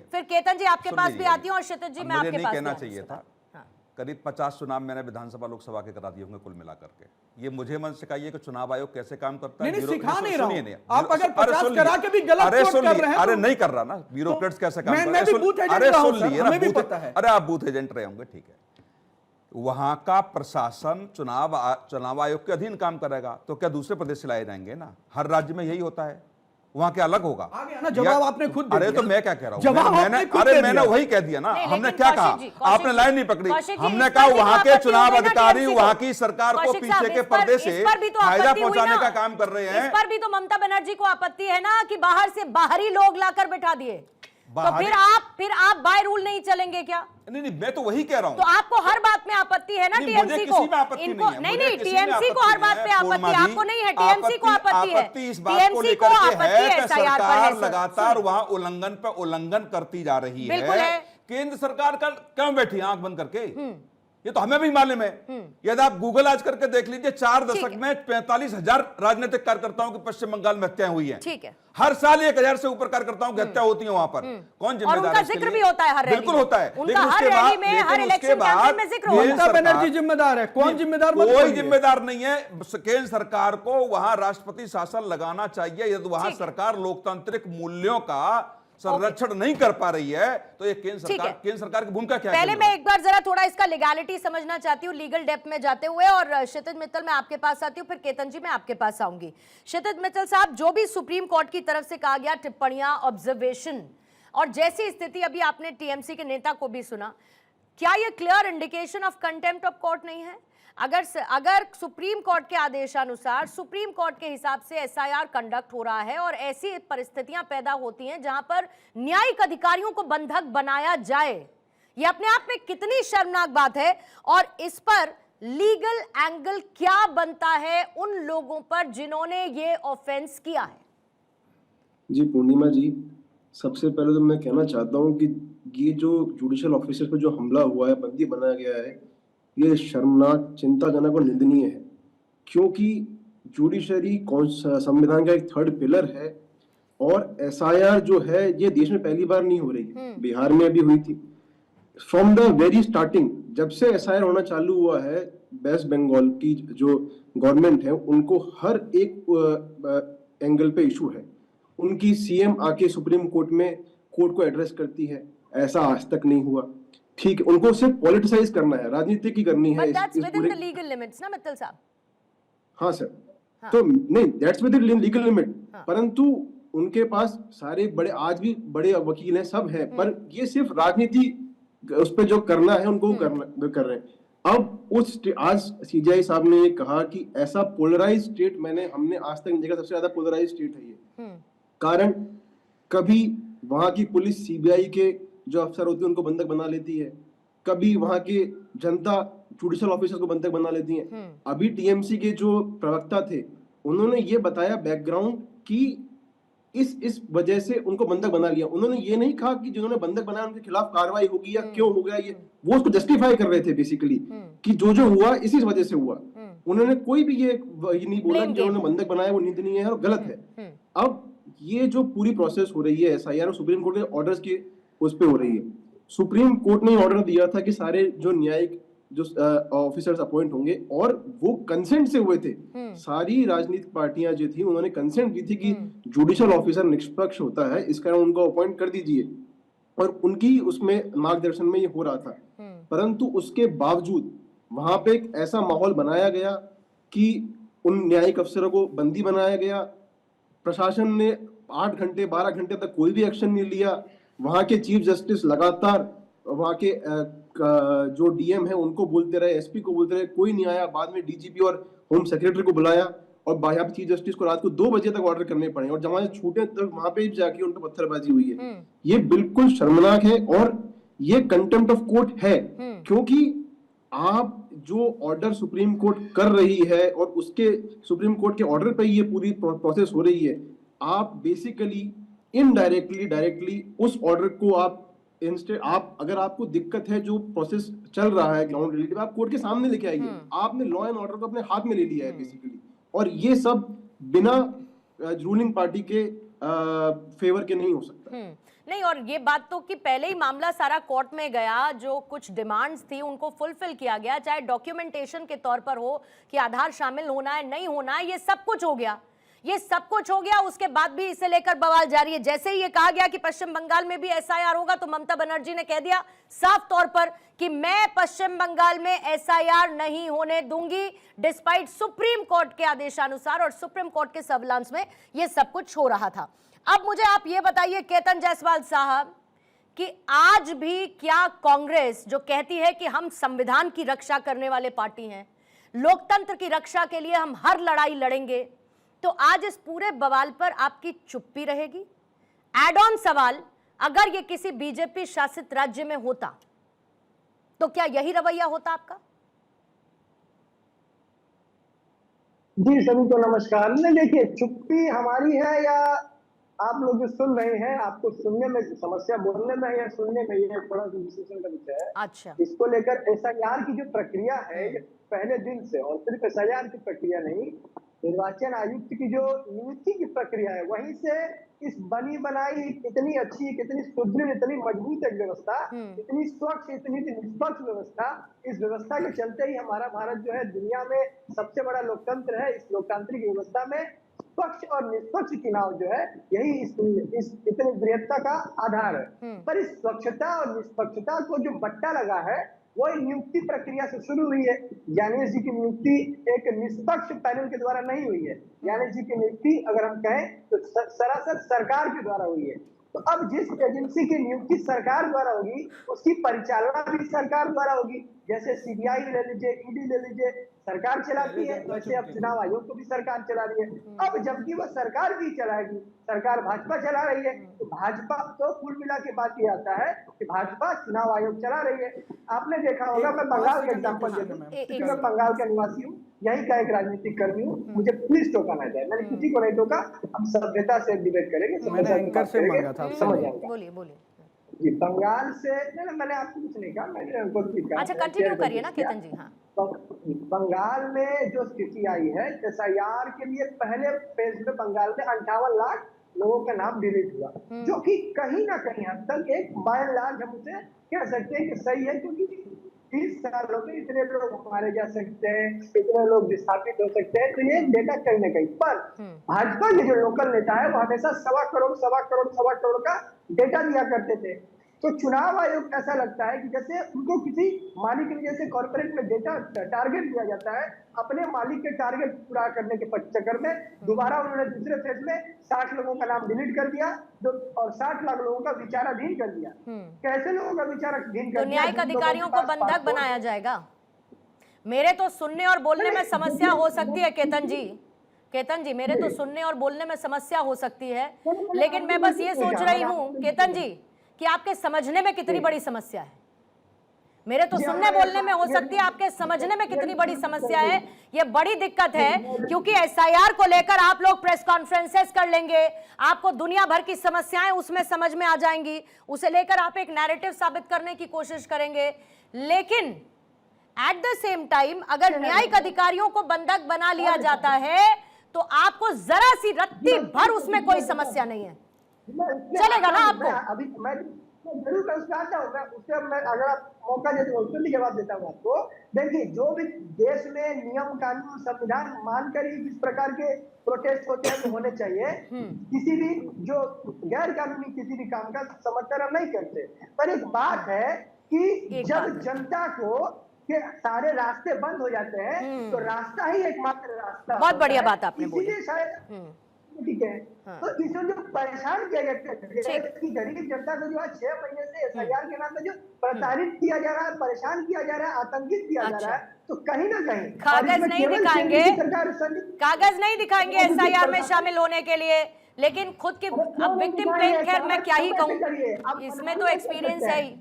फिर केतन जी आपके पास भी आती हूं और क्षितिज जी मैं आपके पास कहना चाहिए था। करीब 50 चुनाव मैंने विधानसभा लोकसभा के करा दिए होंगे कुल मिलाकर के। ये मुझे मन से कहिए कि चुनाव आयोग कैसे काम करता है। नहीं, सिखा नहीं रहा हूं। आप अगर 50 करा के भी गलत कोट कर रहे हैं, अरे नहीं कर रहा ना, ब्यूरोक्रेट्स कैसे काम करते हैं। अरे सुन लीजिए, अरे आप बूथ एजेंट रहे होंगे, ठीक है। वहां का प्रशासन चुनाव आयोग के अधीन काम करेगा, तो क्या दूसरे प्रदेश से लाए जाएंगे ना? हर राज्य में यही होता है। वहां क्या अलग होगा? आ गया ना जवाब, आपने खुद दे अरे दिया। तो मैं क्या कह रहा हूं, जवाब मैंने आपने खुद दे मैंने दिया। वही कह दिया ना। नहीं, हमने लेकिन क्या कहा, कौशिक जी, आपने लाइन नहीं पकड़ी। कौशिक जी, हमने इस कहा पर भी तो वहां के आपत्ति चुनाव हुई ना अधिकारी TMC को। वहां की सरकार को कौशिक साहब, पीछे के इस पर- पर्दे इस से पर भी तो फायदा आपत्ति हुई पहुंचाने ना। का काम कर रहे हैं। इस पर भी तो ममता बनर्जी को आपत्ति है ना कि बाहर से बाहरी लोग लाकर बैठा दिए, तो फिर आप बाय रूल नहीं चलेंगे क्या? नहीं, मैं तो वही कह रहा हूं। तो आपको हर बात में आपत्ति है ना नहीं, टीएमसी मुझे को? किसी में आपत्ति इनको नहीं है। नहीं मुझे नहीं, किसी में टीएमसी को आपत्ति हर बात नहीं पे है, आपत्ति पूर्णिमा जी। आपको नहीं है, टीएमसी को आपत्ति है, आपत्ति इस बात को टीएमसी लेकर को के आपत्ति है कि एसआईआर पर है सरकार सर। लगातार वहां उल्लंघन पे उल्लंघन करती जा रही बिल्कुल है। केंद्र सरकार का क्यों बैठी है आंख बंद करके? ये तो हमें भी मालूम है। यदि आप गूगल आज करके देख लीजिए, 4 दशक में 45,000 राजनीतिक कार्यकर्ताओं की पश्चिम बंगाल में हत्याएं हुई हैं। ठीक है। हर साल 1,000 से ऊपर कार्यकर्ताओं की हत्या होती है वहां पर। कौन जिम्मेदार और है उनका इसके जिक्र लिए? भी होता है हर रैली बिल्कुल में। होता है। उनका लेकिन हर उसके रैली बाद- में, लेकिन हर उसके इलेक्शन बाद कैंपेन में जिक्र होता है। ममता बनर्जी जिम्मेदार है, कौन जिम्मेदार मत कोई बोलिए। जिम्मेदार नहीं है। केंद्र सरकार को वहां राष्ट्रपति शासन लगाना चाहिए। यदि वहां ठीक है। सरकार लोकतांत्रिक मूल्यों का संरक्षण नहीं कर पा रही है तो ये केंद्र ठीक है। सरकार की भूमिका क्या है? पहले मैं एक बार जरा थोड़ा इसका लीगैलिटी समझना चाहती हूँ, लीगल डेप्थ में जाते हुए, और क्षितिज मित्तल मैं आपके पास आती हूँ, फिर केतन जी मैं आपके पास आऊंगी। क्षितिज मित्तल साहब, जो भी सुप्रीम कोर्ट की तरफ से कहा गया, टिप्पणियां, ऑब्जर्वेशन, और जैसी स्थिति अभी आपने टीएमसी के नेता को भी सुना, क्या यह clear indication of contempt of court नहीं है? अगर सुप्रीम कोर्ट के आदेशानुसार, सुप्रीम कोर्ट के हिसाब से एसआईआर कंडक्ट हो रहा है और ऐसी परिस्थितियां पैदा होती हैं जहां पर न्यायिक अधिकारियों को बंधक बनाया जाए, यह अपने आप में कितनी शर्मनाक बात है, और इस पर लीगल एंगल क्या बनता है उन लोगों पर जिन्होंने ये ऑफेंस किया है? जी पूर्णिमा जी, सबसे पहले तो मैं कहना चाहता हूं कि ये जो जुडिशियल ऑफिसर पर जो हमला हुआ है, बंदी बनाया गया है, ये शर्मनाक, चिंताजनक और निंदनीय है। क्योंकि जुडिशरी संविधान का एक थर्ड पिलर है और एसआईआर जो है ये देश में पहली बार नहीं हो रही है, बिहार में भी हुई थी। फ्रॉम द वेरी स्टार्टिंग, जब से एसआईआर होना चालू हुआ है, वेस्ट बंगाल की जो गवर्नमेंट है उनको हर एक एंगल पे इशू है। उनकी सीएम आके सुप्रीम कोर्ट में कोर्ट को एड्रेस करती है, ऐसा आज तक नहीं हुआ। ठीक है, उनको सिर्फ पॉलिटिसाइज करना है, राजनीति की करनी है। But that's within the legal limits ना मित्तल साहब? हाँ सर, तो नहीं, दैट्स विद लीगल लिमिट, परंतु उनके पास सारे बड़े, आज भी बड़े वकील हैं, सब हैं, पर ये सिर्फ राजनीति उस पे जो करना है उनको कर रहे हैं। अब आज सीजीआई साहब ने ये कहा कि ऐसा पोलराइज स्टेट हमने आज तक नहीं देखा, सबसे ज्यादा पोलराइज स्टेट है ये। कारण, कभी वहां की पुलिस सीबीआई के जो अफसर होते हैं उनको बंधक बना लेती है, कभी वहां के जनता जुडिशियल ऑफिसर को बंधक बना लेती है। अभी टीएमसी के जो प्रवक्ता थे उन्होंने ये बताया बैकग्राउंड कि इस वजह से उनको बंधक बना लिया। उन्होंने ये नहीं कहा कि जिन्होंने बंधक बनाया उनके खिलाफ कार्रवाई होगी या क्यों हो गया, ये वो उसको जस्टिफाई कर रहे थे बेसिकली कि जो हुआ इसी वजह से हुआ। उन्होंने कोई भी ये नहीं बोला कि जिन्होंने बंधक बनाया वो निंदनीय है और गलत है। अब ये जो पूरी प्रोसेस हो रही है एसआईआर सुप्रीम कोर्ट के ऑर्डर्स के उस पे हो रही है। सुप्रीम कोर्ट ने ऑर्डर दिया था कि सारे जो न्यायिक जो ऑफिसर्स अपॉइंट होंगे, और वो कंसेंट से हुए थे। सारी राजनीतिक पार्टियां जो थी उन्होंने कंसेंट दी थी कि जुडिशियल ऑफिसर निष्पक्ष होता है, इस कारण उनको अपॉइंट कर दीजिए, और उनकी उसमें मार्गदर्शन में ये हो रहा था। परंतु उसके बावजूद वहां पे एक ऐसा माहौल बनाया गया कि उन न्यायिक अफसरों को बंदी बनाया गया। प्रशासन ने 8 घंटे 12 घंटे तक कोई भी एक्शन नहीं लिया। वहां के चीफ जस्टिस लगातार वहां के जो डीएम है उनको बोलते रहे, एसपी को बोलते रहे, कोई नहीं आया। बाद में डीजीपी और होम सेक्रेटरी को बुलाया और यहाँ पे चीफ जस्टिस को रात को 2 बजे तक ऑर्डर करने पड़े, और जब वहां से छूटे तक वहां पे जाके उन पर पत्थरबाजी हुई है। ये बिल्कुल शर्मनाक है और ये कंटेम्प्ट ऑफ कोर्ट है, क्योंकि आप जो ऑर्डर सुप्रीम कोर्ट कर रही है और उसके सुप्रीम कोर्ट के ऑर्डर पे ये पूरी प्रोसेस हो रही है, आप बेसिकली इनडायरेक्टली डायरेक्टली उस ऑर्डर को आप अगर आपको दिक्कत है जो प्रोसेस चल रहा है ग्राउंड रिलेटिव, आप कोर्ट के सामने लेके आइए। आपने लॉ एंड ऑर्डर को अपने हाथ में ले लिया है बेसिकली, और ये सब बिना रूलिंग पार्टी के फेवर के नहीं हो सकता। नहीं, और ये बात तो कि पहले ही मामला सारा कोर्ट में गया, जो कुछ डिमांड्स थी उनको फुलफिल किया गया, चाहे डॉक्यूमेंटेशन के तौर पर हो कि आधार शामिल होना है नहीं होना है, ये सब कुछ हो गया। ये सब कुछ हो गया, उसके बाद भी इसे लेकर बवाल जारी है। जैसे ही ये कहा गया कि पश्चिम बंगाल में भी एसआईआर होगा, तो ममता बनर्जी ने कह दिया साफ तौर पर कि मैं पश्चिम बंगाल में एसआईआर नहीं होने दूंगी, डिस्पाइट सुप्रीम कोर्ट के आदेशानुसार और सुप्रीम कोर्ट के सर्विलांस में ये सब कुछ हो रहा था। अब मुझे आप ये बताइए केतन जायसवाल साहब कि आज भी क्या कांग्रेस जो कहती है कि हम संविधान की रक्षा करने वाले पार्टी हैं, लोकतंत्र की रक्षा के लिए हम हर लड़ाई लड़ेंगे, तो आज इस पूरे बवाल पर आपकी चुप्पी रहेगी? एड ऑन सवाल, अगर ये किसी बीजेपी शासित राज्य में होता तो क्या यही रवैया होता आपका? जी सभी को नमस्कार। नहीं देखिए, चुप्पी हमारी है या आप लोग जो सुन रहे हैं, आपको सुनने में समस्या बोलने में या सुनने में, ये थोड़ा विश्लेषण का विषय है। अच्छा, इसको लेकर एसआईआर की जो प्रक्रिया है ये पहले दिन से, और सिर्फ एसआईआर की प्रक्रिया नहीं, निर्वाचन आयुक्त की जो नियुक्ति की प्रक्रिया है वहीं से इस बनी बनाई इतनी अच्छी, कितनी सुदृढ़, इतनी मजबूत एक व्यवस्था, इतनी स्वच्छ, इतनी निष्पक्ष व्यवस्था, इस व्यवस्था के चलते ही हमारा भारत जो है दुनिया में सबसे बड़ा लोकतंत्र है। इस लोकतांत्रिक व्यवस्था में पक्ष और निष्पक्ष चुनाव जो है यही इस इतनी दृढ़ता का आधार है। पर इस स्वच्छता और निष्पक्षता को जो बट्टा लगा है वो नियुक्ति प्रक्रिया से शुरू हुई है। ज्ञानेश जी की नियुक्ति एक निष्पक्ष पैनल के द्वारा नहीं हुई है। ज्ञानेश जी की नियुक्ति अगर हम कहें तो सरासर सरकार के द्वारा हुई है। तो अब जिस एजेंसी की नियुक्ति सरकार द्वारा होगी उसकी परिचालना भी सरकार द्वारा होगी। जैसे सीबीआई ले लीजिए, ईडी ले लीजिए, सरकार चलाती है, वैसे अब चुनाव आयोग को भी सरकार चला रही है। अब जबकि वो सरकार भी चलाएगी, सरकार भाजपा चला रही है, तो भाजपा तो कुल मिला के बात ये आता है कि भाजपा चुनाव आयोग चला रही है। आपने देखा होगा, मैं बंगाल का एग्जाम्पल देता हूँ क्योंकि मैं बंगाल का निवासी हूँ, यही का एक राजनीतिक कर्मी हूँ, मुझे प्लीज टोका ना जाए, मैंने किसी को नहीं टोका। हम सभ्यता से डिबेट करेंगे, समझ जाएगा। बोलिए बोलिए जी। बंगाल से नहीं, मैंने आपको कुछ नहीं कहा, मैंने उनको कहा। अच्छा, कंटिन्यू करिए ना केतन जी। हाँ, बंगाल में जो स्थिति आई है, एसआईआर के लिए पहले फेज में बंगाल में 58 लाख लोगों का नाम डिलीट हुआ, जो कि कहीं ना कहीं हद तक एक बाय लाख हम उसे कह सकते हैं कि सही है, क्योंकि 30 सालों में इतने लोग मारे जा सकते हैं, इतने लोग विस्थापित हो सकते हैं, तो ये डेटा कहीं ना कहीं। पर भाजपा के जो लोकल नेता है वो हमेशा सवा करोड़ का डेटा दिया करते थे। तो चुनाव आयोग ऐसा लगता है कि जैसे उनको किसी मालिक ने, जैसे कॉर्पोरेट में डेटा टारगेट दिया जाता है, अपने मालिक के टारगेट पूरा करने के चक्कर में दोबारा उन्होंने दूसरे फेज में 60 लोगों का नाम डिलीट कर दिया और 60 लाख लोगों का विचाराधीन कर दिया। कैसे लोगों का विचाराधीन कर दिया? न्यायिक अधिकारियों को बंधक बनाया जाएगा। मेरे तो सुनने और बोलने में समस्या हो सकती है केतन जी, मेरे तो सुनने और बोलने में समस्या हो सकती है, लेकिन मैं बस ये सोच रही हूँ केतन जी कि आपके समझने में कितनी बड़ी समस्या है। मेरे तो सुनने बोलने में हो सकती है, आपके समझने में कितनी बड़ी समस्या है, ये बड़ी दिक्कत है। क्योंकि एसआईआर को लेकर आप लोग प्रेस कॉन्फ्रेंसेस कर लेंगे, आपको दुनिया भर की समस्याएं उसमें समझ में आ जाएंगी, उसे लेकर आप एक नैरेटिव साबित करने की कोशिश करेंगे, लेकिन एट द सेम टाइम अगर न्यायिक अधिकारियों को बंधक बना लिया जाता है तो आपको जरा सी रत्ती भर उसमें कोई समस्या नहीं है, चलेगा ना आपको? अभी मैं जरूर चाहता हूँ, मैं उससे मैं अगर आप मौका देते हो उसके लिए जवाब देता हूँ आपको। देखिए, जो भी देश में नियम कानून संविधान मानकर ही इस प्रकार के प्रोटेस्ट होते हैं तो होने चाहिए। किसी भी जो गैर कानूनी किसी भी काम का समर्थन हम नहीं करते, पर एक बात है कि जब जनता को के सारे रास्ते बंद हो जाते हैं तो रास्ता ही एकमात्र रास्ता। बहुत बढ़िया बात आपने बोली। ठीक है, तो इसमें जो परेशान किया जाता है कि गरीब जनता को जो है 6 महीने से एसआईआर के नाम पे जो प्रताड़ित किया जा रहा है, परेशान किया जा रहा है, आतंकित किया जा रहा है, तो कहीं ना कहीं कागज नहीं दिखाएंगे एसआईआर में शामिल होने के लिए, लेकिन खुद की अब विक्टिम प्लेइंग, खैर मैं क्या ही कहूँ, इसमें तो एक्सपीरियंस है ही,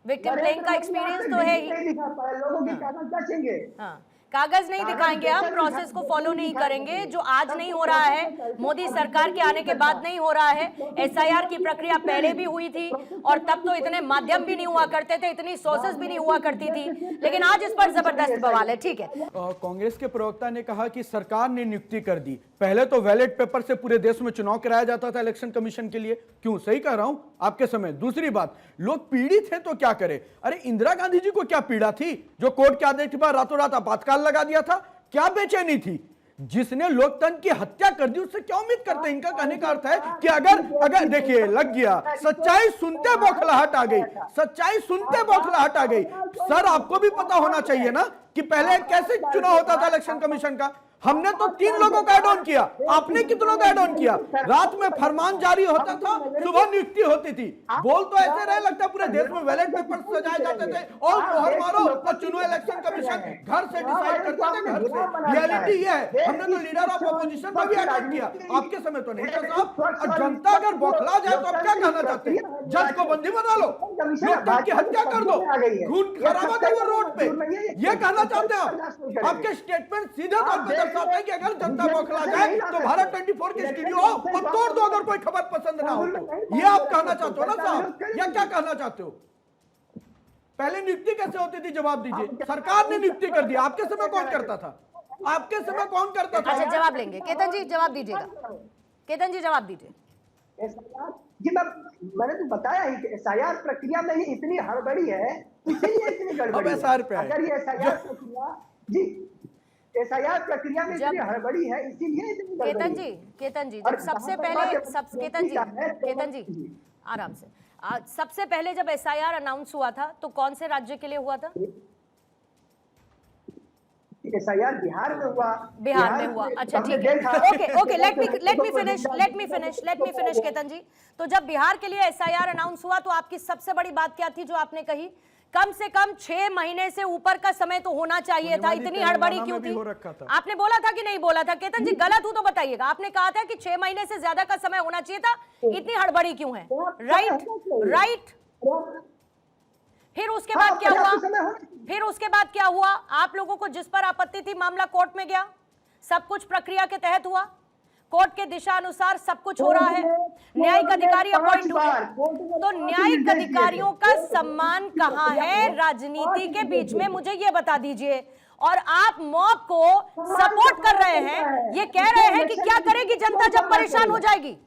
विक्टिम प्लेइंग का एक्सपीरियंस तो है ही। लोगों के कागज बचेंगे। हाँ, कागज नहीं दिखाएंगे, हम प्रोसेस को फॉलो नहीं करेंगे, जो आज नहीं हो रहा है, मोदी सरकार के आने के बाद नहीं हो रहा है। एसआईआर की प्रक्रिया पहले भी हुई थी और तब तो इतने माध्यम भी नहीं हुआ करते थे, इतनी सोर्सेस भी नहीं हुआ करती थी, लेकिन आज इस पर जबरदस्त बवाल है। ठीक है, कांग्रेस के प्रवक्ता ने कहा कि सरकार ने नियुक्ति कर दी, पहले तो बैलेट पेपर से पूरे देश में चुनाव कराया जाता था इलेक्शन कमीशन के लिए, क्यों? सही कह रहा हूं आपके समय। दूसरी बात, लोग पीड़ित हैं तो क्या करे? अरे इंदिरा गांधी जी को क्या पीड़ा थी जो कोर्ट के आदेश के बाद रातों रात आपातकाल लगा दिया था? क्या बेचैनी थी? जिसने लोकतंत्र की हत्या कर दी उससे क्या उम्मीद करते हैं? इनका कहने का अर्थ है कि अगर देखिए लग गया, सच्चाई सुनते बौखलाहट आ गई, सच्चाई सुनते बौखलाहट आ गई। सर आपको भी पता होना चाहिए ना कि पहले कैसे चुनाव होता था इलेक्शन कमीशन का। हमने तो 3 लोगों का ऐड ऑन किया, आपने कितनों का ऐड ऑन किया? रात में फरमान जारी होता था, सुबह नियुक्ति होती थी। बोल तो ऐसे रहे लगता पूरे देश में बैलेट पेपर सजाए जाते थे और मोहर मारो और चुनो। इलेक्शन कमीशन घर से डिसाइड करता था, घर से। रियलिटी ये है। हमने तो लीडर ऑफ अपोजिशन पर भी ऐड ऑन किया, आपके समय तो नहीं था साहब। और जनता अगर बौखला जाए तो आप क्या कहना चाहते हैं? जज को बंदी बना लो, लोकतंत्र की हत्या कर दो, खून खराबा करो रोड पे, ये कहना चाहते हैं आप? आपके स्टेटमेंट सीधे तौर पर दर्शाते हैं कि अगर जनता बौखला जाए तो भारत 24 के स्टूडियो और तोड़ दो अगर कोई खबर पसंद ना हो तो। ये आप कहना चाहते हो ना साहब, या क्या कहना चाहते हो? पहले नियुक्ति कैसे होती थी जवाब दीजिए। सरकार ने नियुक्ति कर दिया, आपके समय कौन करता था? आपके समय कौन करता था? अच्छा जवाब लेंगे, केतन जी जवाब दीजिएगा। केतन जी जवाब दीजिए। जी मैंने तो बताया ही कि एसआईआर प्रक्रिया में ये इतनी हड़बड़ी है, इसीलिए इतनी गड़बड़ी है। अगर ये एसआईआर प्रक्रिया जी एसआईआर प्रक्रिया में इतनी हड़बड़ी है, इसीलिए इतनी गड़बड़ी है। केतन जी जब सबसे पहले केतन जी आराम से, सबसे पहले जब एसआईआर अनाउंस हुआ था तो कौन से राज्य के लिए हुआ था? एसआईआर बिहार में हुआ। बिहार में हुआ, अच्छा ठीक है। Okay let me finish Ketan ji. तो जब बिहार के लिए एसआईआर अनाउंस हुआ तो आपकी सबसे बड़ी बात क्या थी जो आपने कही? कम से कम 6 महीने से ऊपर का समय तो होना चाहिए था, इतनी हड़बड़ी क्यों थी? आपने बोला था कि नहीं बोला था? केतन जी गलत हूं तो बताइएगा। आपने कहा था कि 6 महीने से ज्यादा का समय होना चाहिए था, इतनी हड़बड़ी क्यों है? राइट। फिर उसके बाद क्या हुआ? फिर उसके बाद क्या हुआ? आप लोगों को जिस पर आपत्ति थी मामला कोर्ट में गया, सब कुछ प्रक्रिया के तहत हुआ, कोर्ट के दिशा अनुसार सब कुछ हो रहा है, न्यायिक अधिकारी अपॉइंट हुए। तो न्यायिक अधिकारियों का सम्मान कहाँ है राजनीति के बीच में, मुझे ये बता दीजिए। और आप मॉब को सपोर्ट कर रहे हैं, ये कह रहे हैं कि क्या करेगी जनता जब परेशान हो जाएगी?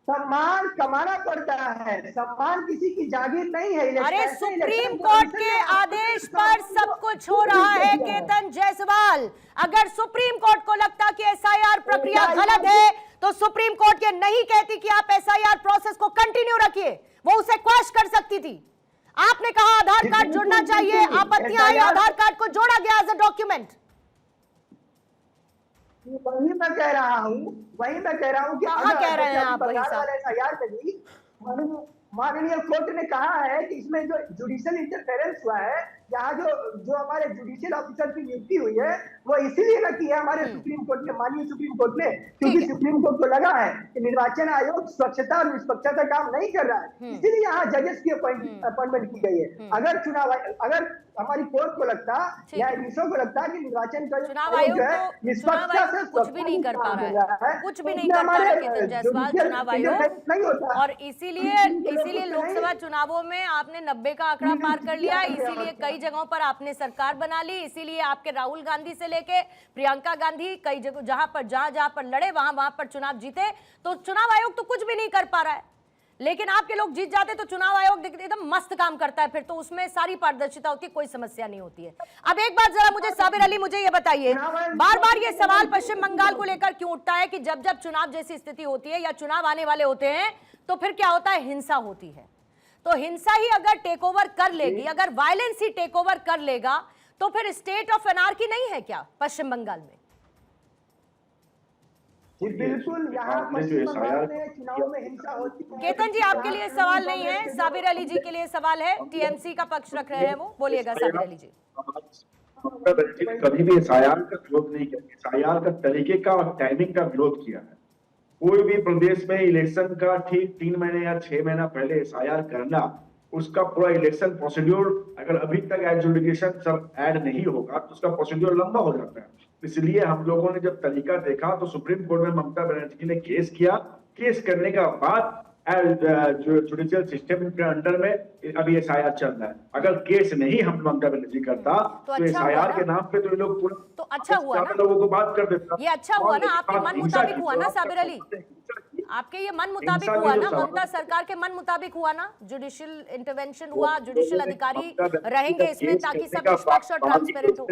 सम्मान कमाना पड़ता है, सम्मान किसी की जागीर नहीं है। अरे सुप्रीम कोर्ट के आदेश पर सब कुछ हो रहा है केतन जायसवाल। अगर सुप्रीम कोर्ट को लगता कि एसआईआर प्रक्रिया गलत है तो सुप्रीम कोर्ट ये नहीं कहती कि आप एसआईआर प्रोसेस को कंटिन्यू रखिए, वो उसे क्वेश्चन कर सकती थी। आपने कहा आधार कार्ड जुड़ना चाहिए, आपत्तियां आई, आधार कार्ड को जोड़ा गया एज अ डॉक्यूमेंट। वही मैं कह रहा हूँ कि कहाँ कह रहे हैं आप? वही माननीय कोर्ट ने कहा है कि इसमें जो जुडिशियल इंटरफेरेंस हुआ है, यहाँ जो हमारे जुडिशियल ऑफिसर की नियुक्ति हुई है वो इसीलिए न की है हमारे सुप्रीम कोर्ट ने, माननीय सुप्रीम कोर्ट ने, क्योंकि सुप्रीम कोर्ट को लगा है कि निर्वाचन आयोग स्वच्छता और निष्पक्षता काम नहीं कर रहा है, इसीलिए यहाँ जजेस की अपॉइंटमेंट की गई है। अगर हमारी कोर्ट को लगता, न्यायाधीशों को लगता कि निर्वाचन चुनाव आयोग निष्पक्षता से कुछ भी नहीं कर पा रहा है, कुछ भी नहीं कर पा रहा है केतन जायसवाल चुनाव आयोग। और इसीलिए लोकसभा चुनावों में आपने 90 का आंकड़ा पार कर लिया, इसीलिए कई जगहों पर आपने सरकार बना ली, इसीलिए आपके राहुल गांधी से लेके प्रियंका गांधी कई जगह जहां पर लड़े वहां पर चुनाव जीते। तो चुनाव आयोग तो कुछ भी नहीं कर पा रहा है, लेकिन आपके लोग जीत जाते तो चुनाव आयोग एकदम मस्त काम करता है, फिर तो उसमें सारी पारदर्शिता होती है, कोई समस्या नहीं होती है। अब एक बात जरा मुझे साबिर अली मुझे ये बताइए, बार बार ये सवाल पश्चिम बंगाल को लेकर क्यों उठता है कि जब जब चुनाव जैसी स्थिति होती है या चुनाव आने वाले होते हैं तो फिर क्या होता है? हिंसा होती है। तो हिंसा ही अगर टेक ओवर कर लेगी, अगर वायलेंस ही टेक ओवर कर लेगा तो फिर स्टेट ऑफ एनार्की नहीं है क्या पश्चिम बंगाल में? बिल्कुल, यहाँ पश्चिम बंगाल में चुनाव में हिंसा होती है। केतन जी आपके लिए सवाल नहीं है, साबिर अली जी के लिए सवाल है, टीएमसी का पक्ष रख रहे हैं वो, बोलिएगा साबिर अली जी। कभी भी एसआईआर का विरोध नहीं किया, एसआईआर का तरीके का और टाइमिंग का विरोध किया है। कोई भी प्रदेश में इलेक्शन का ठीक 3 महीने या 6 महीना पहले एसआईआर करना, उसका पूरा इलेक्शन प्रोसीड्यूर अगर अभी तक एडजुडिकेशन सब ऐड नहीं होगा तो उसका प्रोसीड्यूर लंबा हो जाता है। इसलिए हम लोगों ने जब तरीका देखा तो सुप्रीम कोर्ट में ममता बनर्जी ने केस किया, केस करने का बाद जुडिशियल सिस्टम के अंडर में अभी एसआईआर चल रहा है। अगर केस नहीं हम ममता बनर्जी करता तो एसआईआर के नाम पे तो ये लोग पूरा तो अच्छा हुआ ना, लोगों को बात कर देता। ये अच्छा हुआ ना, आपके मन मुताबिक हुआ ना साबिर अली, आपके ये मन मुताबिक हुआ ना, ममता सरकार के मन मुताबिक हुआ ना, जुडिशियल इंटरवेंशन हुआ, जुडिशियल अधिकारी रहेंगे इसमें ताकि सब निष्पक्ष और ट्रांसपेरेंट हो।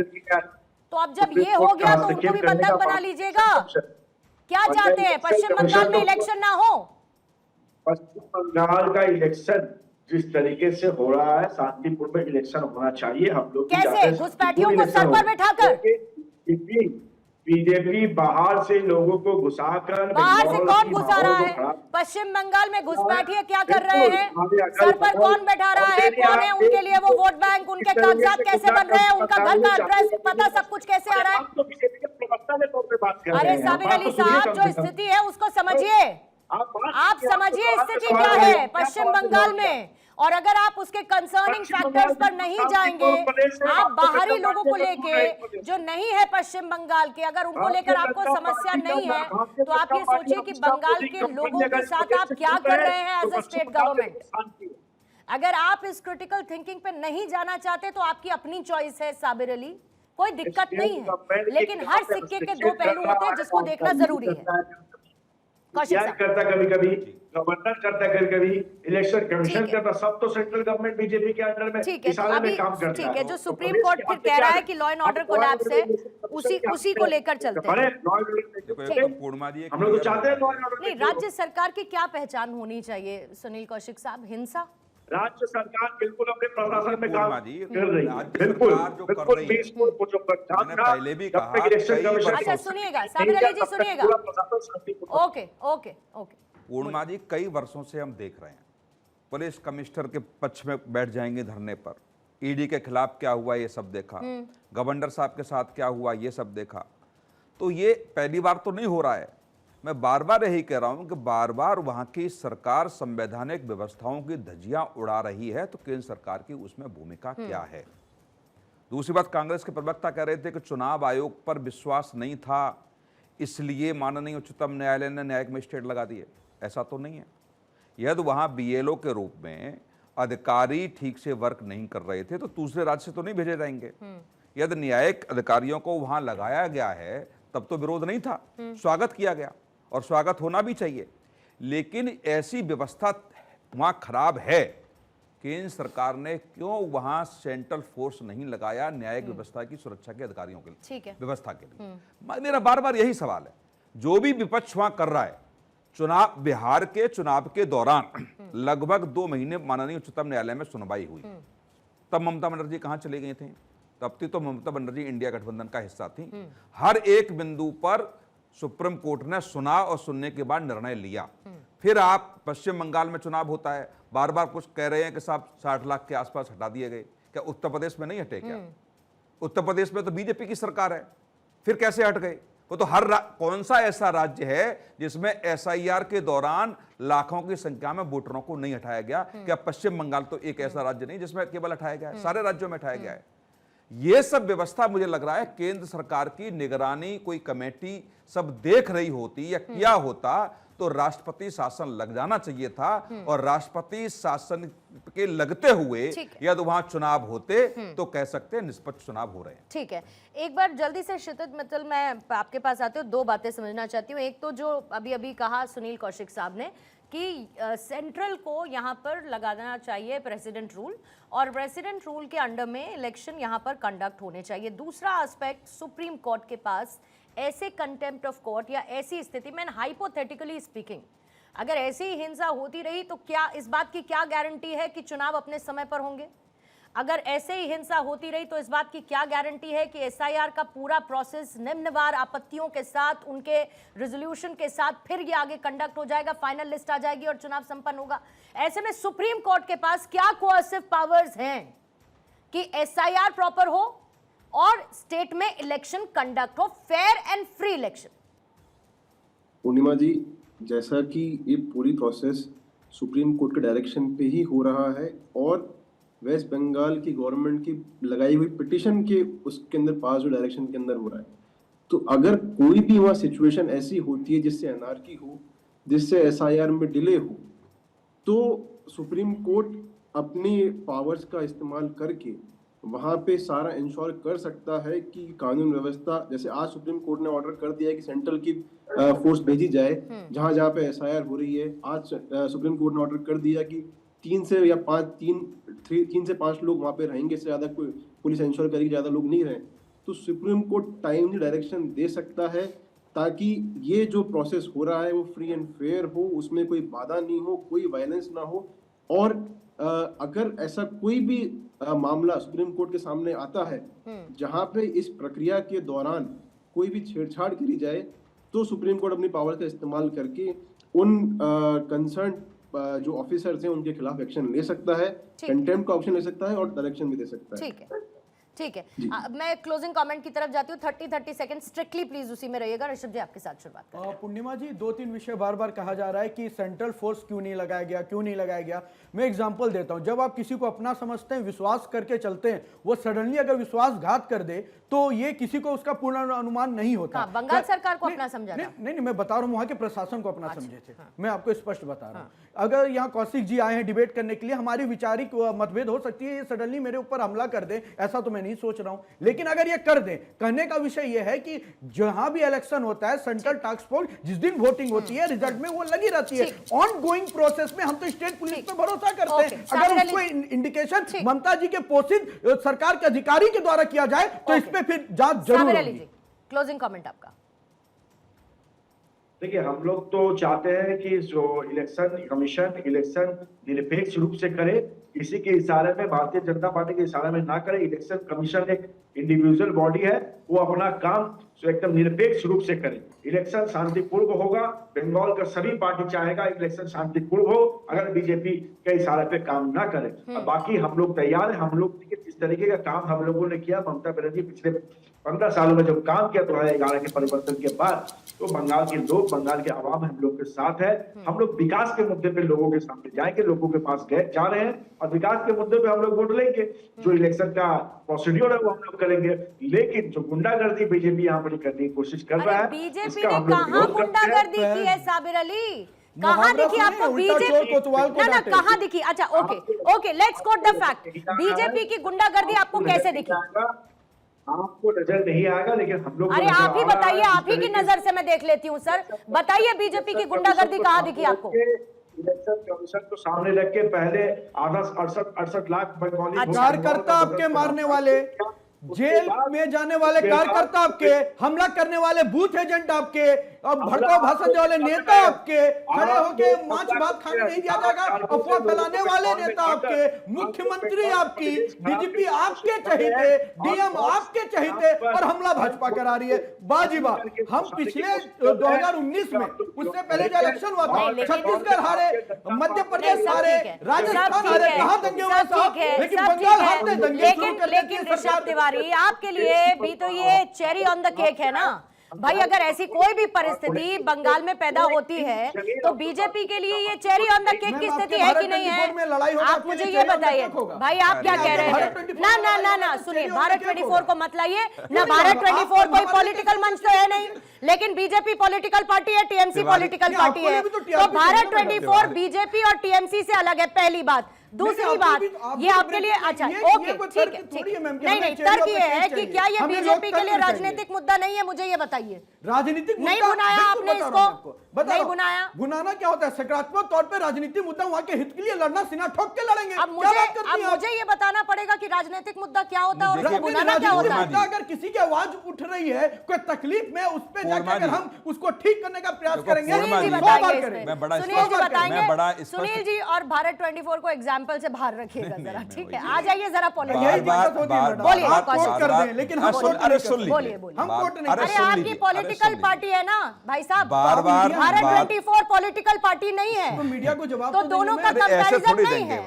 तो अब जब ये हो गया तो उनको भी बंधक बना लीजिएगा। क्या चाहते हैं, पश्चिम बंगाल में इलेक्शन ना हो? पश्चिम बंगाल का इलेक्शन जिस तरीके से हो रहा है, शांतिपूर्ण में इलेक्शन होना चाहिए। हम लोग कैसे? घुसपैठियों को सर पर बैठाकर? बीजेपी बाहर से लोगों को घुसाकर, बाहर से कौन घुसा रहा है? पश्चिम बंगाल में घुसपैठिए क्या कर रहे हैं? सर पर कौन बैठा रहा है? कौन है उनके लिए वो वोट बैंक? उनके कागजात कैसे बन रहे हैं? उनका घर का एड्रेस पता सब कुछ कैसे आ रहा है? अरे साबिर अली साहब, जो स्थिति है उसको समझिए। आप समझिए स्थिति क्या है पश्चिम बंगाल में, और अगर आप उसके कंसर्निंग फैक्टर्स पर नहीं जाएंगे, आप बाहरी लोगों को लेके जो नहीं है पश्चिम बंगाल के, अगर उनको लेकर आपको समस्या नहीं है, तो आप ये सोचिए कि बंगाल के लोगों के साथ आप क्या कर रहे हैं एज अ स्टेट गवर्नमेंट। अगर आप इस क्रिटिकल थिंकिंग पे नहीं जाना चाहते तो आपकी अपनी चॉइस है साबिर अली, कोई दिक्कत नहीं है, लेकिन हर सिक्के के दो पहलू होते हैं जिसको देखना जरूरी है। करता कभी कभी गवर्नर करता, कभी कभी इलेक्शन कमीशन करता, सब तो सेंट्रल गवर्नमेंट बीजेपी के अंडर में इशारे में काम करता है। ठीक है, जो सुप्रीम कोर्ट फिर कह रहा है कि लॉ एंड ऑर्डर कोलैप्स है, उसी को लेकर चलते हैं। हम लोग तो चाहते हैं लॉ एंड ऑर्डर। नहीं, राज्य सरकार की क्या पहचान होनी चाहिए सुनील कौशिक साहब? हिंसा? राज्य सरकार बिल्कुल अपने प्रशासन में काम कर रही है, बिल्कुल पहले भी कहा। अच्छा सुनिएगा साबिर अली जी, सुनिएगा। Okay okay okay. Purnima ji, कई वर्षों से हम देख रहे हैं पुलिस कमिश्नर के पक्ष में बैठ जाएंगे धरने पर, ईडी के खिलाफ क्या हुआ ये सब देखा, गवर्नर साहब के साथ क्या हुआ ये सब देखा। तो ये पहली बार तो नहीं हो रहा है। मैं बार बार यही कह रहा हूं कि बार बार वहां की सरकार संवैधानिक व्यवस्थाओं की धज्जियां उड़ा रही है, तो केंद्र सरकार की उसमें भूमिका क्या है? दूसरी बात, कांग्रेस के प्रवक्ता कह रहे थे कि चुनाव आयोग पर विश्वास नहीं था, इसलिए माननीय उच्चतम न्यायालय ने न्यायिक मजिस्ट्रेट लगा दिए। ऐसा तो नहीं है। यदि वहां बीएलओ के रूप में अधिकारी ठीक से वर्क नहीं कर रहे थे तो दूसरे राज्य से तो नहीं भेजे जाएंगे। यदि न्यायिक अधिकारियों को वहां लगाया गया है तब तो विरोध नहीं था, स्वागत किया गया और स्वागत होना भी चाहिए। लेकिन ऐसी व्यवस्था वहां खराब है, केंद्र सरकार ने क्यों वहां सेंट्रल फोर्स नहीं लगाया न्यायिक व्यवस्था की सुरक्षा के अधिकारियों के लिए, व्यवस्था के लिए? मेरा बार बार यही सवाल है। जो भी विपक्ष वहां कर रहा है, चुनाव, बिहार के चुनाव के दौरान लगभग 2 महीने माननीय उच्चतम न्यायालय में सुनवाई हुई, तब ममता बनर्जी कहां चली गई थी? तब तो ममता बनर्जी इंडिया गठबंधन का हिस्सा थी। हर एक बिंदु पर सुप्रीम कोर्ट ने सुना और सुनने के बाद निर्णय लिया। फिर आप पश्चिम बंगाल में चुनाव होता है, बार बार कुछ कह रहे हैं कि साहब 60 लाख के आसपास हटा दिए गए, क्या उत्तर प्रदेश में नहीं हटे? क्या उत्तर प्रदेश में तो बीजेपी की सरकार है, फिर कैसे हट गए? वो तो कौन सा ऐसा राज्य है जिसमें एसआईआर के दौरान लाखों की संख्या में वोटरों को नहीं हटाया गया? क्या पश्चिम बंगाल तो एक ऐसा राज्य नहीं जिसमें केवल हटाया गया है? सारे राज्यों में हटाया गया है। ये सब व्यवस्था मुझे लग रहा है केंद्र सरकार की निगरानी कोई कमेटी सब देख रही होती या किया होता तो राष्ट्रपति शासन लग जाना चाहिए था, और राष्ट्रपति शासन के लगते हुए यदि वहां चुनाव होते तो कह सकते हैं निष्पक्ष चुनाव हो रहे हैं। ठीक है, एक बार जल्दी से क्षितिज मित्तल मैं आपके पास आती हूँ, 2 बातें समझना चाहती हूँ। एक तो जो अभी अभी कहा सुनील कौशिक साहब ने कि सेंट्रल को यहाँ पर लगाना चाहिए प्रेसिडेंट रूल, और प्रेसिडेंट रूल के अंडर में इलेक्शन यहाँ पर कंडक्ट होने चाहिए। दूसरा एस्पेक्ट, सुप्रीम कोर्ट के पास ऐसे कंटेम्प्ट ऑफ कोर्ट या ऐसी स्थिति में, हाइपोथेटिकली स्पीकिंग, अगर ऐसी हिंसा होती रही तो क्या इस बात की क्या गारंटी है कि चुनाव अपने समय पर होंगे? अगर ऐसे ही हिंसा होती रही तो इस बात की क्या गारंटी है कि एसआईआर का पूरा प्रोसेस निम्नवार आपत्तियों के साथ, उनके रेजोल्यूशन के साथ फिर ये आगे कंडक्ट हो जाएगा, फाइनल लिस्ट आ जाएगी और चुनाव संपन्न होगा? ऐसे में सुप्रीम कोर्ट के पास क्या कोअर्सिव पावर्स हैं कि एसआईआर प्रॉपर हो और स्टेट में इलेक्शन कंडक्ट हो, फेयर एंड फ्री इलेक्शन? पूर्णिमा जी, जैसा कि ये पूरी प्रोसेस सुप्रीम कोर्ट के डायरेक्शन पे ही हो रहा है और वेस्ट बंगाल की गवर्नमेंट की लगाई हुई पिटीशन के उसके अंदर पास जो डायरेक्शन के अंदर हो रहा है, तो अगर कोई भी वहाँ सिचुएशन ऐसी होती है जिससे अनार्की हो, जिससे एसआईआर में डिले हो, तो सुप्रीम कोर्ट अपनी पावर्स का इस्तेमाल करके वहाँ पे सारा इंश्योर कर सकता है कि कानून व्यवस्था, जैसे आज सुप्रीम कोर्ट ने ऑर्डर कर दिया है कि सेंट्रल की फोर्स भेजी जाए जहाँ जहाँ पे एसआईआर हो रही है। आज सुप्रीम कोर्ट ने ऑर्डर कर दिया कि 3 से 5 लोग वहाँ पे रहेंगे, इससे ज़्यादा कोई पुलिस इंश्योर करेगी, ज़्यादा लोग नहीं रहे। तो सुप्रीम कोर्ट टाइमली डायरेक्शन दे सकता है ताकि ये जो प्रोसेस हो रहा है वो फ्री एंड फेयर हो, उसमें कोई बाधा नहीं हो, कोई वायलेंस ना हो। और अगर ऐसा कोई भी मामला सुप्रीम कोर्ट के सामने आता है जहां पे इस प्रक्रिया के दौरान कोई भी छेड़छाड़ करी जाए, तो सुप्रीम कोर्ट अपनी पावर का इस्तेमाल करके उन कंसर्न जो ऑफिसर्स हैं उनके खिलाफ एक्शन ले सकता है, कंटेम्प्ट का ऑप्शन ले सकता है और डायरेक्शन भी दे सकता है। ठीक है, ठीक है। मैं क्लोजिंग कमेंट की तरफ जाती हूँ। 30 सेकंड स्ट्रिक्टली प्लीज उसी में रहिएगा। ऋषभ जी आपके साथ शुरुआत करें। पूर्णिमा जी, 2-3 विषय बार बार कहा जा रहा है कि सेंट्रल फोर्स क्यों नहीं लगाया गया, क्यों नहीं लगाया गया। मैं एग्जांपल देता हूं, जब आप किसी को अपना समझते हैं, विश्वास करके चलते हैं, वो सडनली अगर विश्वासघात कर दे तो ये किसी को उसका पूर्ण अनुमान नहीं होता। बंगाल सरकार को अपना समझा था। नहीं, मैं बता रहा हूँ वहां के प्रशासन को अपना समझे थे। मैं आपको स्पष्ट बता रहा हूँ। अगर यहाँ कौशिक जी आए हैं डिबेट करने के लिए, हमारी विचारिक मतभेद हो सकती है, ये सडनली मेरे ऊपर हमला कर दे ऐसा तो मैं नहीं सोच रहा हूँ, लेकिन अगर ये कर दे, कहने का विषय ये है कि जहां भी इलेक्शन होता है, सेंट्रल टास्क फोर्स जिस दिन वोटिंग होती है, रिजल्ट में वो लगी रहती है। ऑन गोइंग प्रोसेस में हम तो स्टेट पुलिस पे भरोसा करते हैं। अगर उसको इंडिकेशन ममता जी के पोषित सरकार के अधिकारी के द्वारा किया जाए तो इस पे फिर जांच जरूर होगी। क्लोजिंग कमेंट आपका। देखिए, हम लोग तो चाहते हैं कि जो इलेक्शन कमीशन इलेक्शन निरपेक्ष रूप से करे, किसी के इशारे में, भारतीय जनता पार्टी के इशारे में ना करे। इलेक्शन कमीशन एक इंडिविजुअल बॉडी है, वो अपना काम एकदम निरपेक्ष रूप से करे। इलेक्शन शांतिपूर्ण होगा, बंगाल का सभी पार्टी चाहेगा इलेक्शन शांतिपूर्ण हो, अगर बीजेपी के इशारे पे काम ना करे। बाकी हम लोग तैयार हैं। हम लोग जिस तरीके का काम हम लोगों ने किया, ममता बनर्जी पिछले 15 सालों में जब काम किया 2011 के परिवर्तन के बाद, तो बंगाल के लोग, बंगाल के आवाम हम लोग के साथ है। हम लोग विकास के मुद्दे पे लोगों के सामने जाएंगे, लोगों के पास गए जा रहे हैं, और विकास के मुद्दे पे हम लोग वोट लेंगे। जो इलेक्शन का प्रोसीड्यूर है वो हम लोग करेंगे, लेकिन जो गुंडागर्दी बीजेपी यहाँ पर करने की कोशिश कर रहा है, बीजेपी ने कहाँ गुंडागर्दी की है साबिर अली? कहाँ दिखी आपको बीजेपी? ना कहाँ दिखी? अच्छा, okay, let's quote the fact. BJP की गुंडागर्दी आपको कैसे दिखी? आपको नजर नहीं आएगा, लेकिन हम लोग, अरे आप ही बताइए, आप ही की नजर से मैं देख लेती हूँ सर। बताइए बीजेपी की गुंडागर्दी कहाँ दिखी आपको? इलेक्शन कमीशन को सामने रख के पहले 68 लाख कार्यकर्ता आपके मारने वाले, जेल में जाने वाले कार्यकर्ता आपके, हमला करने वाले बूथ एजेंट आपके, अब भड़काऊ भाषण देने वाले नेता आपके, खड़े होके मांस भात खाने नहीं दिया जाएगा अफवाह फैलाने वाले नेता आपके, मुख्यमंत्री आपकी, डीजीपी आपके चहेते, डीएम आपके चहेते, और हमला भाजपा करा रही है। बाजीबा, हम पिछले 2019 में, उससे पहले जो इलेक्शन हुआ था, छत्तीसगढ़ हारे, मध्य प्रदेश हारे, राजस्थान हारे, कहां दंगे हुए साहब, लेकिन बंगाल हारते दंगे शुरू कर देती है सरकार। आपके लिए भी तो ये चेरी ऑन द केक है ना भाई। अगर ऐसी कोई भी परिस्थिति बंगाल में पैदा होती है तो बीजेपी के लिए ये चेरी ऑन द केक की स्थिति है कि नहीं है? आप मुझे ये बताइए भाई, आप क्या कह रहे हैं? ना सुनिए, भारत 24 को मत लाइए ना। भारत 24 कोई पॉलिटिकल मंच तो है नहीं, लेकिन बीजेपी पॉलिटिकल पार्टी है, टीएमसी पॉलिटिकल पार्टी है। तो भारत 24 बीजेपी और टीएमसी से अलग है, पहली बात। दूसरी बात, ये आपके लिए, अच्छा ओके, ठीक है, नहीं, तर्क ये है कि क्या ये बीजेपी के लिए राजनीतिक मुद्दा नहीं है? मुझे ये बताइए। राजनीतिक नहीं बुनाया आपने इसको, नहीं बुनाया। बुनाना क्या होता है? सकारात्मक तौर पे राजनीतिक मुद्दा वहां के हित के लिए लड़ना, सीना ठोक के लड़ेंगे। अब मुझे ये बताना पड़ेगा कि राजनीतिक मुद्दा क्या होता है और उसको बुनाना क्या होता है। अगर किसी की आवाज उठ रही है कोई तकलीफ में, उस पे जाकर हम उसको ठीक करने का प्रयास करेंगे। सुनील जी और भारत 24 को एग्जाम्पल से बाहर रखिएगा जरा, ठीक है? आ जाइए जरा पॉलिटिक्स, बोलिए, लेकिन अरे आपकी पॉलिटिकल पार्टी है ना भाई साहब, भारत 24 पॉलिटिकल पार्टी नहीं है, तो मीडिया को जवाब तो दोनों का कंपैरिजन नहीं है।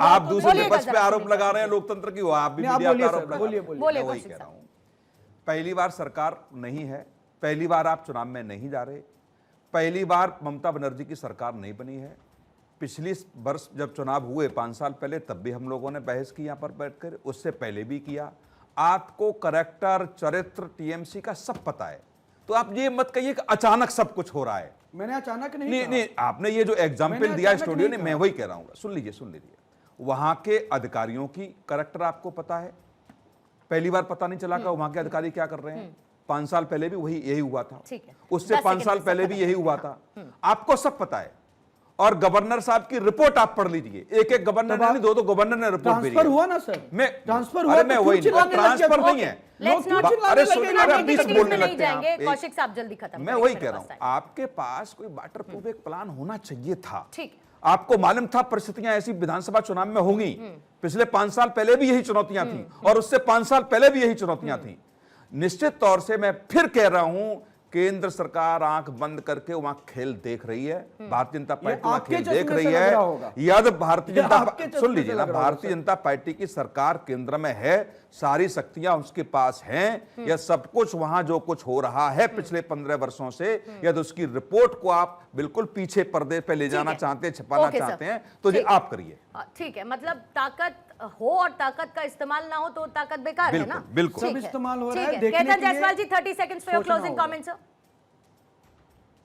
आप दूसरे पक्ष पे आरोप लगा रहे हैं लोकतंत्र की, आप भी मीडिया पे आरोप लगा रहे हैं। बोलिए, वही कह रहा हूं, पहली बार सरकार नहीं है, पहली बार आप चुनाव में नहीं जा रहे, पहली बार ममता बनर्जी की सरकार नहीं बनी है। पिछली वर्ष जब चुनाव हुए 5 साल पहले, तब भी हम लोगों ने बहस की यहाँ पर बैठकर, उससे पहले भी किया। आपको करैक्टर, चरित्र टीएमसी का सब पता है, तो आप ये मत कहिए कि अचानक सब कुछ हो रहा है। मैंने अचानक नहीं, आपने ये जो एग्जाम्पल दिया स्टूडियो ने, मैं वही कह रहा हूँ, सुन लीजिए। वहां के अधिकारियों की करैक्टर आपको पता है, पहली बार पता नहीं चला कि वहां के अधिकारी क्या कर रहे हैं। 5 साल पहले भी यही हुआ था, उससे 5 साल पहले भी यही हुआ था, आपको सब पता है। और गवर्नर साहब की रिपोर्ट आप पढ़ लीजिए, एक एक गवर्नर ने नहीं, दो गवर्नर ने रिपोर्ट भेजी। ट्रांसफर हुआ ना सर, मैं ट्रांसफर अरे मैं वही ट्रांसफर नहीं है, अरे सुनिए, आप बीच बोलने लगते हैं। कौशिक साहब जल्दी खत्म, मैं वही कह रहा हूं, आपके पास कोई वाटर प्रूफ एक प्लान होना चाहिए था। ठीक, आपको मालूम था परिस्थितियां ऐसी विधानसभा चुनाव में होंगी, पिछले 5 साल पहले भी यही चुनौतियां थी और उससे 5 साल पहले भी यही चुनौतियां थी। निश्चित तौर से मैं फिर कह रहा हूं, केंद्र सरकार आंख बंद करके वहां खेल देख रही है, भारतीय जनता पार्टी वहां खेल देख रही है। या तो भारतीय जनता, सुन लीजिए ना, भारतीय जनता पार्टी की सरकार केंद्र में है, सारी शक्तियां उसके पास हैं, या सब कुछ वहां जो कुछ हो रहा है पिछले 15 वर्षों से, या तो उसकी रिपोर्ट को आप बिल्कुल पीछे पर्दे पे ले जाना चाहते हैं, छुपाना चाहते हैं, तो ये आप करिए। ठीक है, मतलब ताकत हो और ताकत का इस्तेमाल ना हो तो ताकत बेकार है ना। बिल्कुल सब इस्तेमाल हो रहा है, ठीक है। देखने केतन के लिए Jaiswal ji 30 seconds for your सोचना क्लोजिंग होगा। Comments sir.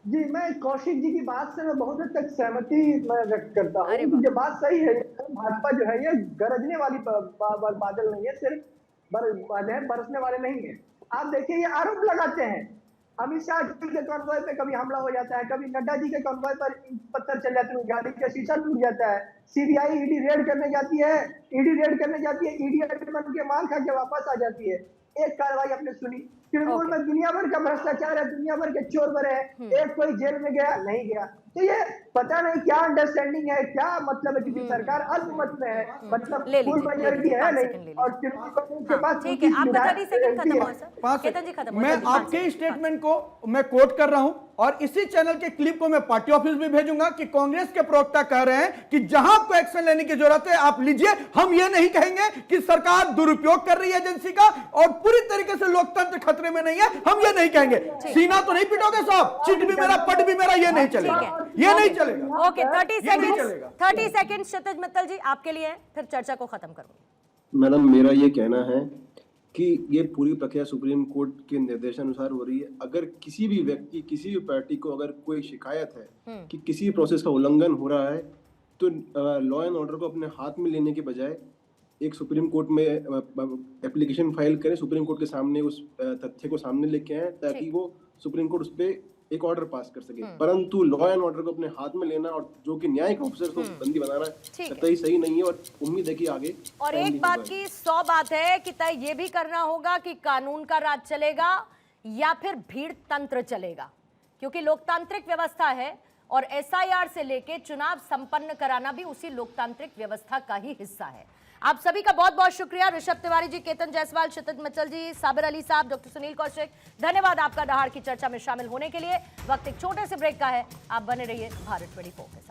जी, मैं कौशिक जी की बात से मैं बहुत हद तक सहमति मैं व्यक्त करता हूँ। अरे वाह। ये बात सही है, भाजपा जो है ये गरजने वाली बादल नहीं है, सिर्फ बरसने वाले नहीं है। आप देखिए, ये आरोप लगाते हैं, अमित शाह जी के कॉन्वॉय पे कभी हमला हो जाता है, कभी नड्डा जी के कॉन्वॉय पर पत्थर चल जाते हैं, गाड़ी का शीशा टूट जाता है, सीबीआई ईडी रेड करने जाती है, ईडी बन के माल खा के वापस आ जाती है। एक कार्रवाई आपने सुनी, तृणमूल में दुनिया भर का भ्रष्टाचार है, दुनिया भर के चोर भरे हैं, एक कोई जेल में गया नहीं गया। तो ये पता नहीं क्या अंडरस्टैंडिंग है, क्या मतलब है, क्योंकि सरकार अल्पमत में है, मतलब ले फुल लीजिए, मेजॉरिटी है 5 सेकंड ले नहीं, लीजिए। और तृणमूल कांग्रेस के पास ठीक है, आपका 30 सेकंड खत्म हुआ सर। पाँच केतन जी खत्म हुआ, मैं जल्दी, 5 आपके सेकंड। स्टेटमेंट को मैं कोट कर रहा हूं और इसी चैनल के क्लिप को मैं पार्टी ऑफिस भी भेजूंगा कि कांग्रेस के प्रवक्ता कह रहे हैं कि जहां आपको एक्शन लेने की जरूरत है आप लीजिए। हम ये नहीं कहेंगे कि सरकार दुरुपयोग कर रही है एजेंसी का और पूरी तरीके से लोकतंत्र खतरे में नहीं है, हम ये नहीं कहेंगे। सीना तो नहीं पिटोगे साहब, चिट भी मेरा पट भी मेरा, ये नहीं चलेगा, ये नहीं चलेगा। ओके, 30 ये नहीं सेकंड्स, चलेगा। 30 सेकंड्स क्षितिज मित्तल जी आपके लिए है, फिर चर्चा को खत्म करूंगी। मैडम, मेरा ये कहना है कि ये पूरी प्रक्रिया सुप्रीम कोर्ट के निर्देशानुसार हो रही है। अगर किसी भी व्यक्ति, किसी भी पार्टी को अगर कोई शिकायत है कि किसी प्रोसेस का उल्लंघन हो रहा है, तो लॉ एंड ऑर्डर को अपने हाथ में लेने के बजाय एक सुप्रीम कोर्ट में एप्लीकेशन फाइल करें, सुप्रीम कोर्ट के सामने उस तथ्य को सामने लेके आए ताकि वो सुप्रीम कोर्ट उस पर एक ऑर्डर पास कर सके। परंतु लॉ एंड ऑर्डर को अपने हाथ में लेना और जो कि न्यायिक ऑफिसर को बंदी बनाना कतई सही नहीं है और उम्मीद है कि आगे और एक बात की 100 बात है कि तय ये भी करना होगा कि कानून का राज चलेगा या फिर भीड़ तंत्र चलेगा, क्योंकि लोकतांत्रिक व्यवस्था है और एसआईआर से लेके चुनाव संपन्न कराना भी उसी लोकतांत्रिक व्यवस्था का ही हिस्सा है। आप सभी का बहुत बहुत शुक्रिया, ऋषभ तिवारी जी, केतन जायसवाल, क्षितिज मित्तल जी, साबिर अली साहब, डॉक्टर सुनील कौशिक, धन्यवाद आपका दहाड़ की चर्चा में शामिल होने के लिए। वक्त एक छोटे से ब्रेक का है, आप बने रहिए भारत 24 के साथ।